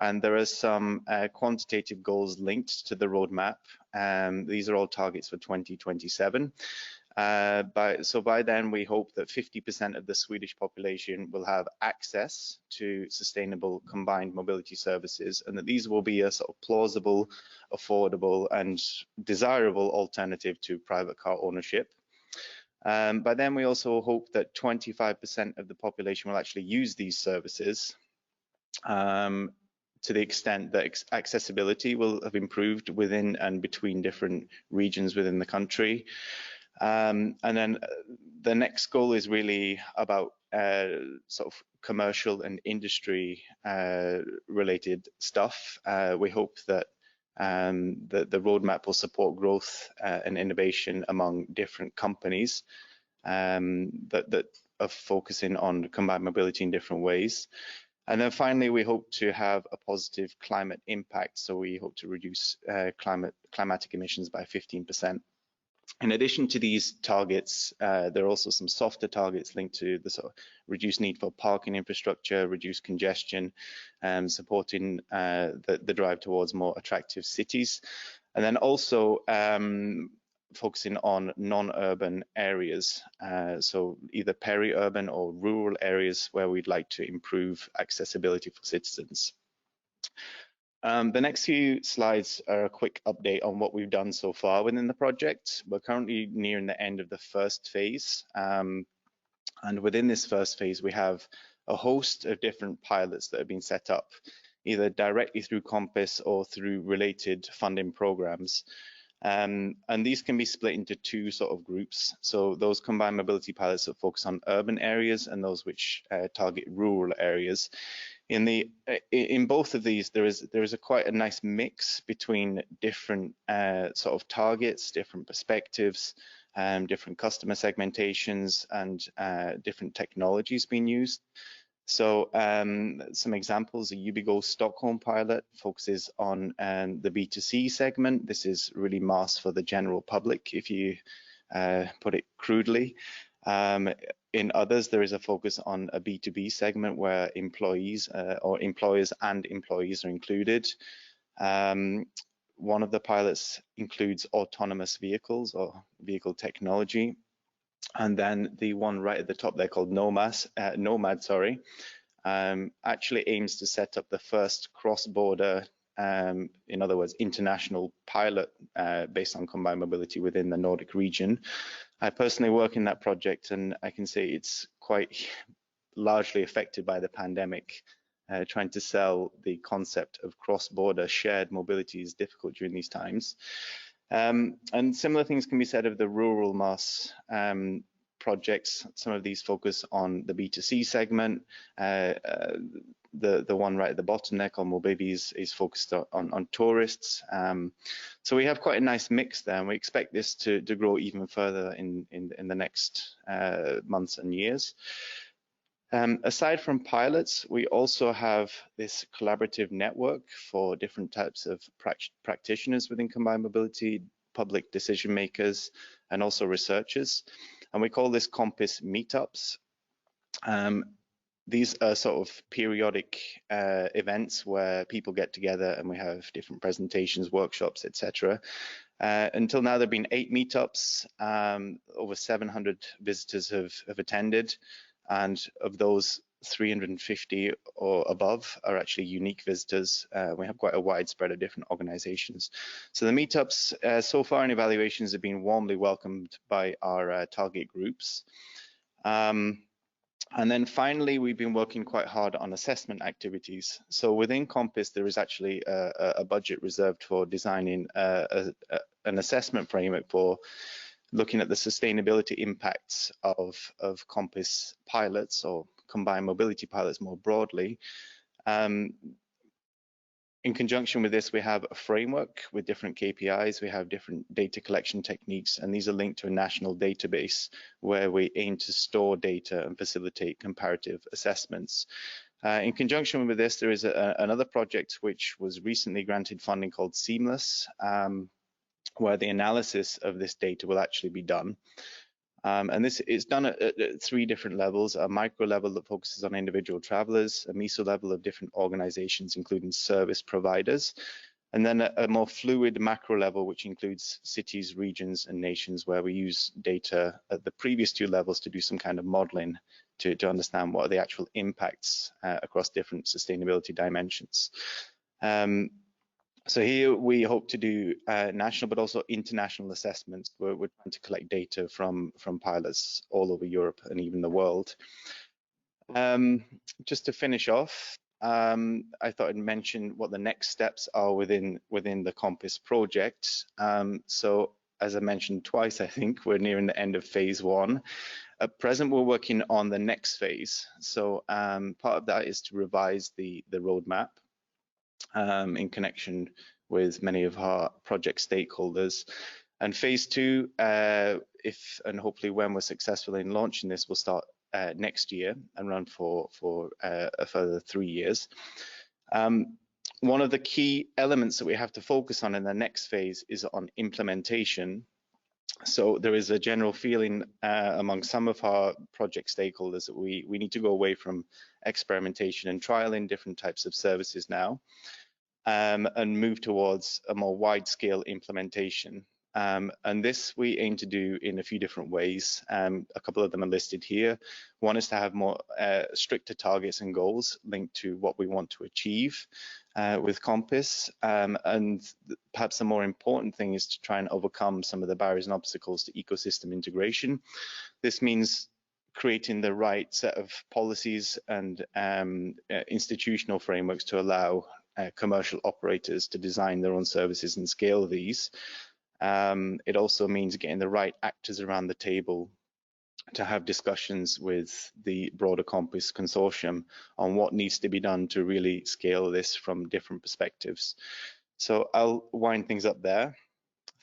And there are some quantitative goals linked to the roadmap. These are all targets for 2027. So by then, we hope that 50% of the Swedish population will have access to sustainable combined mobility services, and that these will be a sort of plausible, affordable, and desirable alternative to private car ownership. By then, we also hope that 25% of the population will actually use these services, to the extent that accessibility will have improved within and between different regions within the country. And then the next goal is really about sort of commercial and industry related stuff. We hope that the roadmap will support growth and innovation among different companies that are focusing on combined mobility in different ways. And then finally, we hope to have a positive climate impact. So we hope to reduce climatic emissions by 15%. In addition to these targets, there are also some softer targets linked to the sort of reduced need for parking infrastructure, reduced congestion, supporting the drive towards more attractive cities. And then also focusing on non-urban areas, so either peri-urban or rural areas where we'd like to improve accessibility for citizens. The next few slides are a quick update on what we've done so far within the project. We're currently nearing the end of the first phase. And within this first phase, we have a host of different pilots that have been set up. either directly through Compass or through related funding programs. And these can be split into two sort of groups. So those combined mobility pilots that focus on urban areas and those which target rural areas. In both of these, there is quite a nice mix between different sort of targets, different perspectives, different customer segmentations, and different technologies being used. So some examples: a Ubigo Stockholm pilot focuses on the B2C segment. This is really mass for the general public, if you put it crudely. In others, there is a focus on a B2B segment where employees or employers and employees are included. One of the pilots includes autonomous vehicles or vehicle technology. And then the one right at the top there called Nomad, actually aims to set up the first cross-border, in other words, international pilot based on combined mobility within the Nordic region. I personally work in that project, and I can say it's quite largely affected by the pandemic. Trying to sell the concept of cross-border shared mobility is difficult during these times. And similar things can be said of the rural mass projects. Some of these focus on the B2C segment. The one right at the bottom there called Mobibi is focused on tourists. So we have quite a nice mix there, and we expect this to grow even further in the next months and years. Aside from pilots, we also have this collaborative network for different types of practitioners within combined mobility, public decision makers, and also researchers. And we call this Compass meetups. These are sort of periodic events where people get together and we have different presentations, workshops, etc. Until now, there have been 8 meetups. Over 700 visitors have attended. And of those, 350 or above are actually unique visitors. We have quite a wide spread of different organizations. So the meetups so far in evaluations have been warmly welcomed by our target groups. And then finally, we've been working quite hard on assessment activities. So within Compass, there is actually a budget reserved for designing an assessment framework for looking at the sustainability impacts of Compass pilots or combined mobility pilots more broadly. In conjunction with this, we have a framework with different KPIs. We have different data collection techniques, and these are linked to a national database where we aim to store data and facilitate comparative assessments. In conjunction with this, there is another project which was recently granted funding called Seamless, where the analysis of this data will actually be done. And this is done at 3 different levels: a micro level that focuses on individual travelers, a meso level of different organizations, including service providers, and then a more fluid macro level, which includes cities, regions, and nations, where we use data at the previous 2 levels to do some kind of modeling to understand what are the actual impacts across different sustainability dimensions. So here we hope to do national but also international assessments. We're trying to collect data from pilots all over Europe and even the world. Just to finish off, I thought I'd mention what the next steps are within the Compass project. So as I mentioned twice, I think we're nearing the end of phase 1. At present, we're working on the next phase. So part of that is to revise the roadmap in connection with many of our project stakeholders. And phase 2, if and hopefully when we're successful in launching this, will start next year and run for a further 3 years. One of the key elements that we have to focus on in the next phase is on implementation. So there is a general feeling among some of our project stakeholders that we need to go away from experimentation and trialing different types of services now, and move towards a more wide-scale implementation. And this we aim to do in a few different ways. A couple of them are listed here. One is to have more stricter targets and goals linked to what we want to achieve with Compass. And perhaps the more important thing is to try and overcome some of the barriers and obstacles to ecosystem integration. This means creating the right set of policies and institutional frameworks to allow commercial operators to design their own services and scale these. It also means getting the right actors around the table to have discussions with the broader Compass consortium on what needs to be done to really scale this from different perspectives. So I'll wind things up there.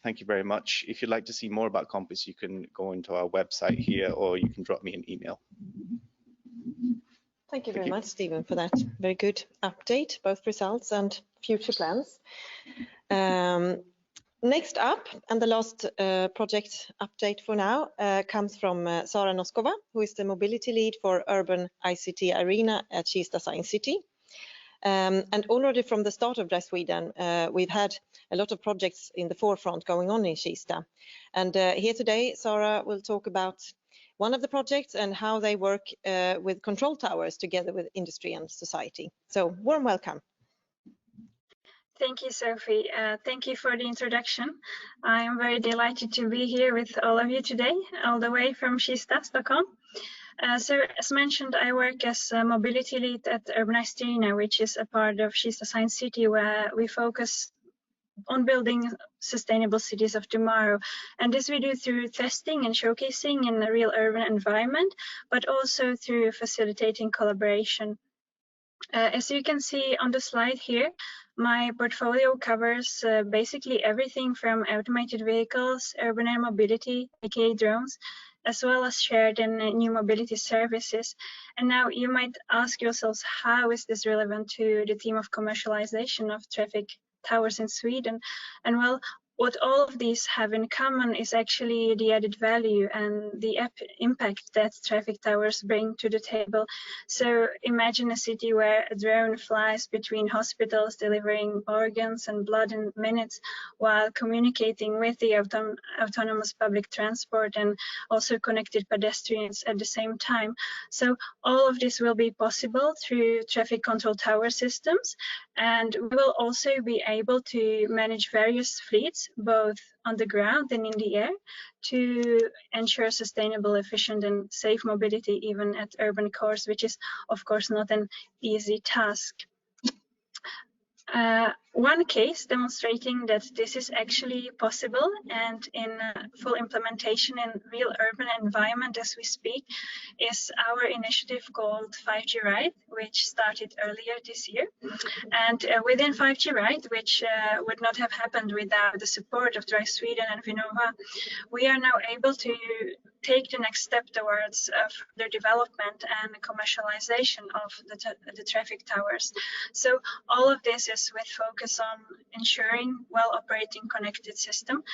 Thank you very much. If you'd like to see more about Compass, you can go into our website here, or you can drop me an email. Thank you very much, Stephen, for that very good update, both results and future plans. Next up, and the last project update for now, comes from Sara Noskova, who is the mobility lead for Urban ICT Arena at Kista Science City. And already from the start of Dry Sweden, we've had a lot of projects in the forefront going on in Kista. And here today, Sara will talk about one of the projects and how they work with control towers together with industry and society. So warm welcome. Thank you, Sophie. Thank you for the introduction. I am very delighted to be here with all of you today, all the way from Kista, Stockholm. So as mentioned, I work as a mobility lead at Urban ICT Arena, which is a part of Kista Science City, where we focus on building sustainable cities of tomorrow. And this we do through testing and showcasing in a real urban environment, but also through facilitating collaboration. As you can see on the slide here, my portfolio covers basically everything from automated vehicles, urban air mobility, aka drones, as well as shared and new mobility services. And now you might ask yourselves, how is this relevant to the theme of commercialization of traffic towers in Sweden? And well, what all of these have in common is actually the added value and the impact that traffic towers bring to the table. So imagine a city where a drone flies between hospitals, delivering organs and blood in minutes, while communicating with the autonomous public transport and also connected pedestrians at the same time. So all of this will be possible through traffic control tower systems, and we will also be able to manage various fleets, both on the ground and in the air, to ensure sustainable, efficient and safe mobility even at urban cores, which is of course not an easy task. One case demonstrating that this is actually possible and in full implementation in real urban environment as we speak is our initiative called 5G Ride, which started earlier this year. And within 5G Ride, which would not have happened without the support of Dry Sweden and Vinnova, we are now able to take the next step towards the development and commercialization of the traffic towers. So all of this is with focus on ensuring well-operating connected system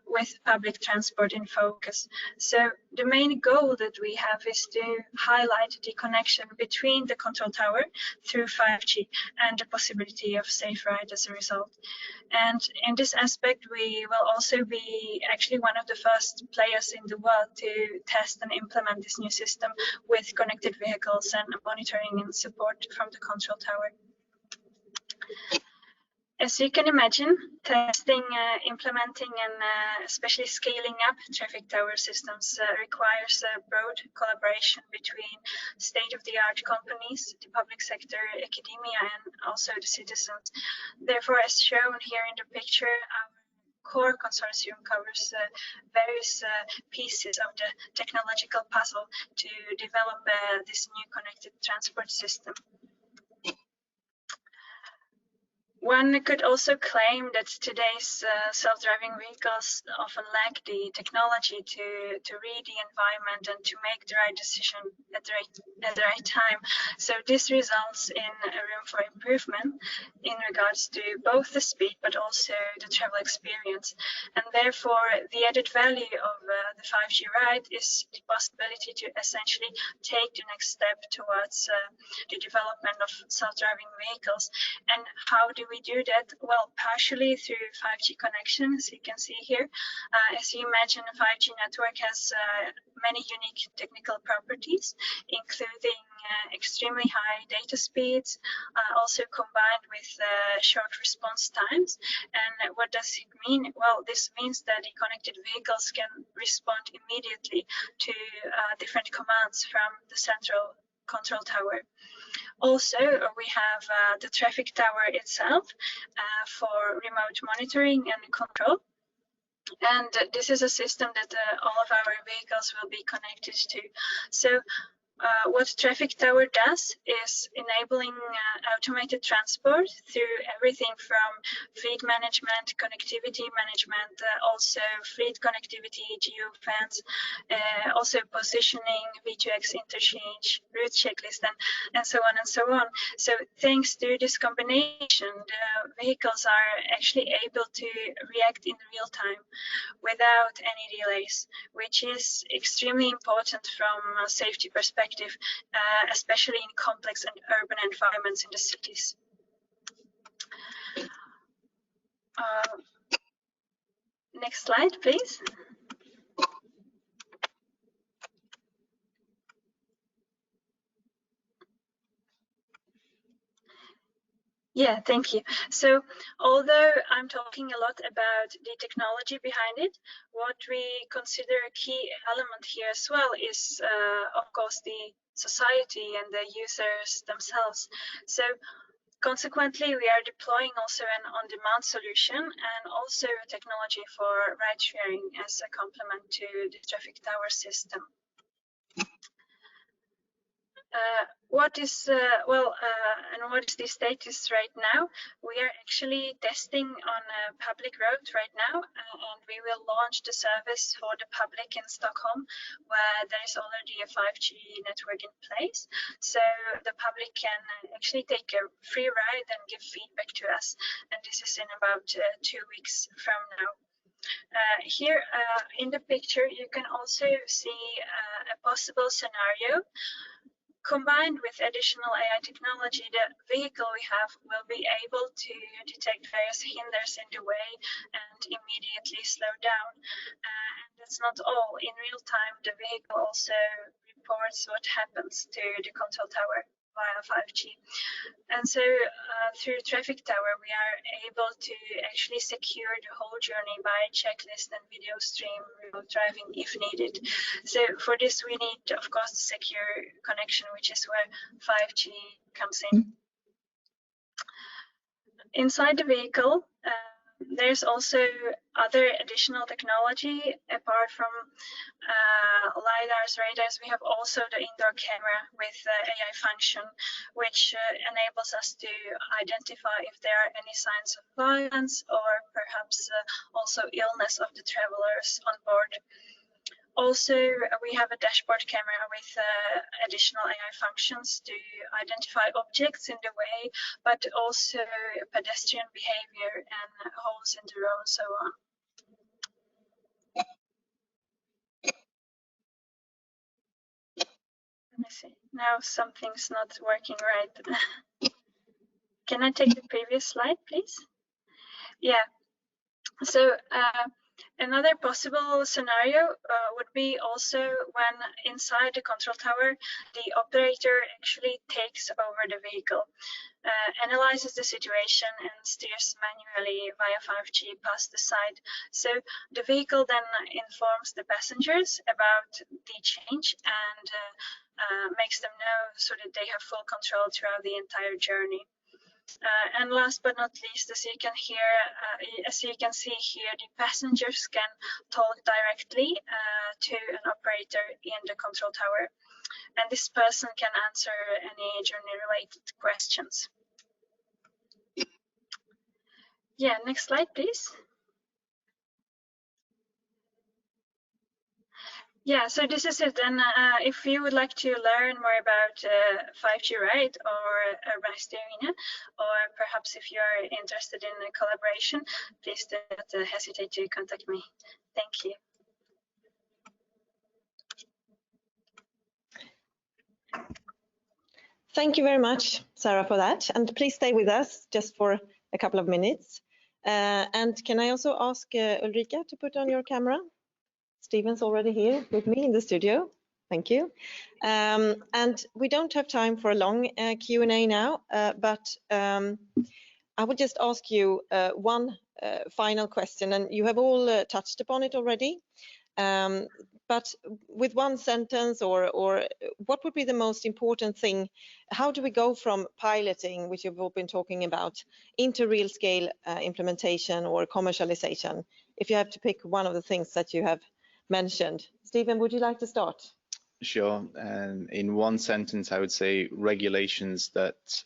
with public transport in focus. So the main goal that we have is to highlight the connection between the control tower through 5G and the possibility of safe ride as a result. And in this aspect, we will also be actually one of the first players in the world to test and implement this new system with connected vehicles and monitoring and support from the control tower. As you can imagine, testing, implementing and especially scaling up traffic tower systems requires a broad collaboration between state-of-the-art companies, the public sector, academia and also the citizens. Therefore, as shown here in the picture, our core consortium covers various pieces of the technological puzzle to develop this new connected transport system. One could also claim that today's self-driving vehicles often lack the technology to read the environment and to make the right decision at the right time. So this results in a room for improvement in regards to both the speed but also the travel experience. And therefore, the added value of the 5G Ride is the possibility to essentially take the next step towards the development of self-driving vehicles. And how do we we do that? Well, partially through 5G connection, as you can see here. As you imagine, a 5G network has many unique technical properties, including extremely high data speeds, also combined with short response times. And what does it mean? Well, this means that the connected vehicles can respond immediately to different commands from the central control tower. Also, we have the traffic tower itself for remote monitoring and control. And this is a system that all of our vehicles will be connected to. So what Traffic Tower does is enabling automated transport through everything from fleet management, connectivity management, also fleet connectivity, geofence, also positioning, V2X interchange, route checklist, and so on and so on. So thanks to this combination, the vehicles are actually able to react in real time without any delays, which is extremely important from a safety perspective, especially in complex and urban environments in the cities. Next slide, please. Yeah, thank you. So although I'm talking a lot about the technology behind it, what we consider a key element here as well is, of course, the society and the users themselves. So consequently, we are deploying also an on-demand solution and also technology for ride sharing as a complement to the traffic tower system. What is the status right now? We are actually testing on a public road right now, and we will launch the service for the public in Stockholm, where there is already a 5G network in place. So the public can actually take a free ride and give feedback to us, and this is in about 2 weeks from now. Here in the picture, you can also see a possible scenario. Combined with additional AI technology, the vehicle we have will be able to detect various hinders in the way and immediately slow down. And that's not all. In real time, the vehicle also reports what happens to the control tower via 5G. And so through Traffic Tower, we are able to actually secure the whole journey by checklist and video stream remote driving if needed. So for this, we need, of course, the secure connection, which is where 5G comes in. Inside the vehicle, there's also other additional technology apart from LiDARs, radars. We have also the indoor camera with AI function, which enables us to identify if there are any signs of violence or perhaps also illness of the travelers on board. Also, we have a dashboard camera with additional AI functions to identify objects in the way, but also pedestrian behavior and holes in the road and so on. Let me see. Now something's not working right. Can I take the previous slide, please? Yeah. So another possible scenario would be also when inside the control tower, the operator actually takes over the vehicle, analyzes the situation and steers manually via 5G past the side. So the vehicle then informs the passengers about the change and makes them know so that they have full control throughout the entire journey. And last but not least, as you can see here, the passengers can talk directly to an operator in the control tower, and this person can answer any journey-related questions. Yeah, next slide, please. Yeah, so this is it. And if you would like to learn more about 5G Ride or Urbanized Arena, or perhaps if you are interested in a collaboration, please don't hesitate to contact me. Thank you. Thank you very much, Sarah, for that. And please stay with us just for a couple of minutes. And can I also ask Ulrika to put on your camera? Stephen's already here with me in the studio. Thank you. And we don't have time for a long Q&A now, but I would just ask you one final question, and you have all touched upon it already. But with one sentence, or what would be the most important thing? How do we go from piloting, which you've all been talking about, into real scale implementation or commercialization? If you have to pick one of the things that you have mentioned. Stephen, would you like to start? Sure. In one sentence, I would say regulations that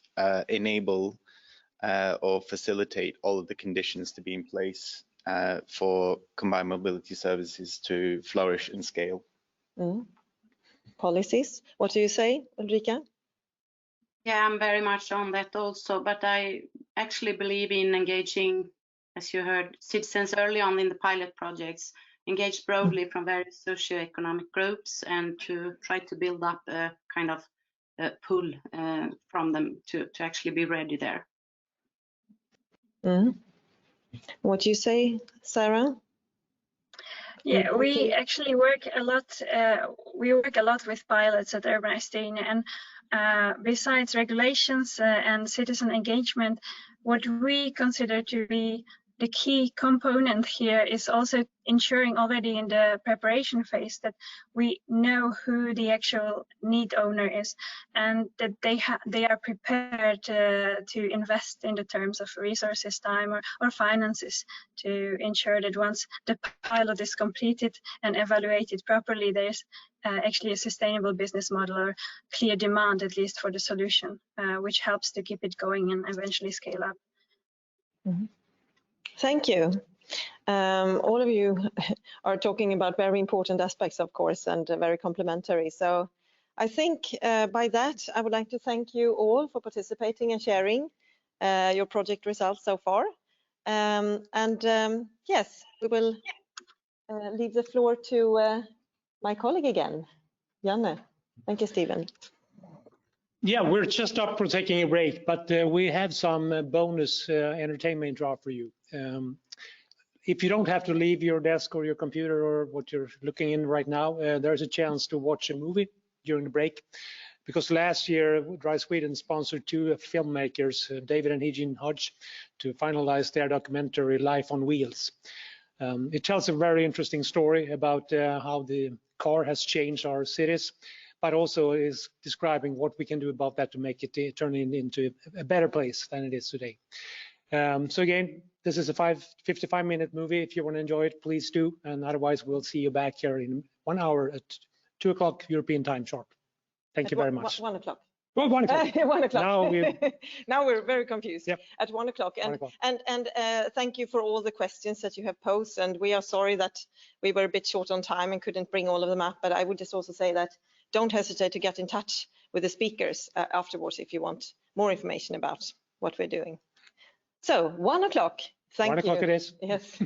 enable or facilitate all of the conditions to be in place for combined mobility services to flourish and scale. Policies, what do you say, Ulrika? Yeah, I'm very much on that also, but I actually believe in engaging, as you heard, citizens early on in the pilot projects, engage broadly from various socioeconomic groups, and to try to build up a kind of pull from them to actually be ready there. What do you say, Sarah? Yeah, we actually work a lot. We work a lot with pilots at Urban Estonia, and besides regulations and citizen engagement, what we consider to be the key component here is also ensuring already in the preparation phase that we know who the actual need owner is, and that they are prepared to invest in the terms of resources, time, or finances to ensure that once the pilot is completed and evaluated properly, there's actually a sustainable business model or clear demand, at least for the solution, which helps to keep it going and eventually scale up. Thank you. All of you are talking about very important aspects, of course, and very complementary. So I think by that, I would like to thank you all for participating and sharing your project results so far. Yes, we will leave the floor to my colleague again, Janne. Thank you, Stephen. Yeah, we're just up for taking a break, but we have some bonus entertainment to offer you. If you don't have to leave your desk or your computer or what you're looking in right now, there's a chance to watch a movie during the break. Because last year, Drive Sweden sponsored two filmmakers, David and Hijin Hodge, to finalize their documentary Life on Wheels. It tells a very interesting story about how the car has changed our cities, but also is describing what we can do about that to make it turn it into a better place than it is today. So again, this is a 55-minute movie. If you want to enjoy it, please do. And otherwise, we'll see you back here in 1 hour at 2 o'clock European time sharp. Thank you very much. 1 o'clock. Well, 1 o'clock. 1 o'clock. Now, now we're very confused. Yep. At 1 o'clock. 1 o'clock. And thank you for all the questions that you have posed. And we are sorry that we were a bit short on time and couldn't bring all of them up. But I would just also say that don't hesitate to get in touch with the speakers afterwards if you want more information about what we're doing. So 1 o'clock. Thank you. 1 o'clock it is. Yes.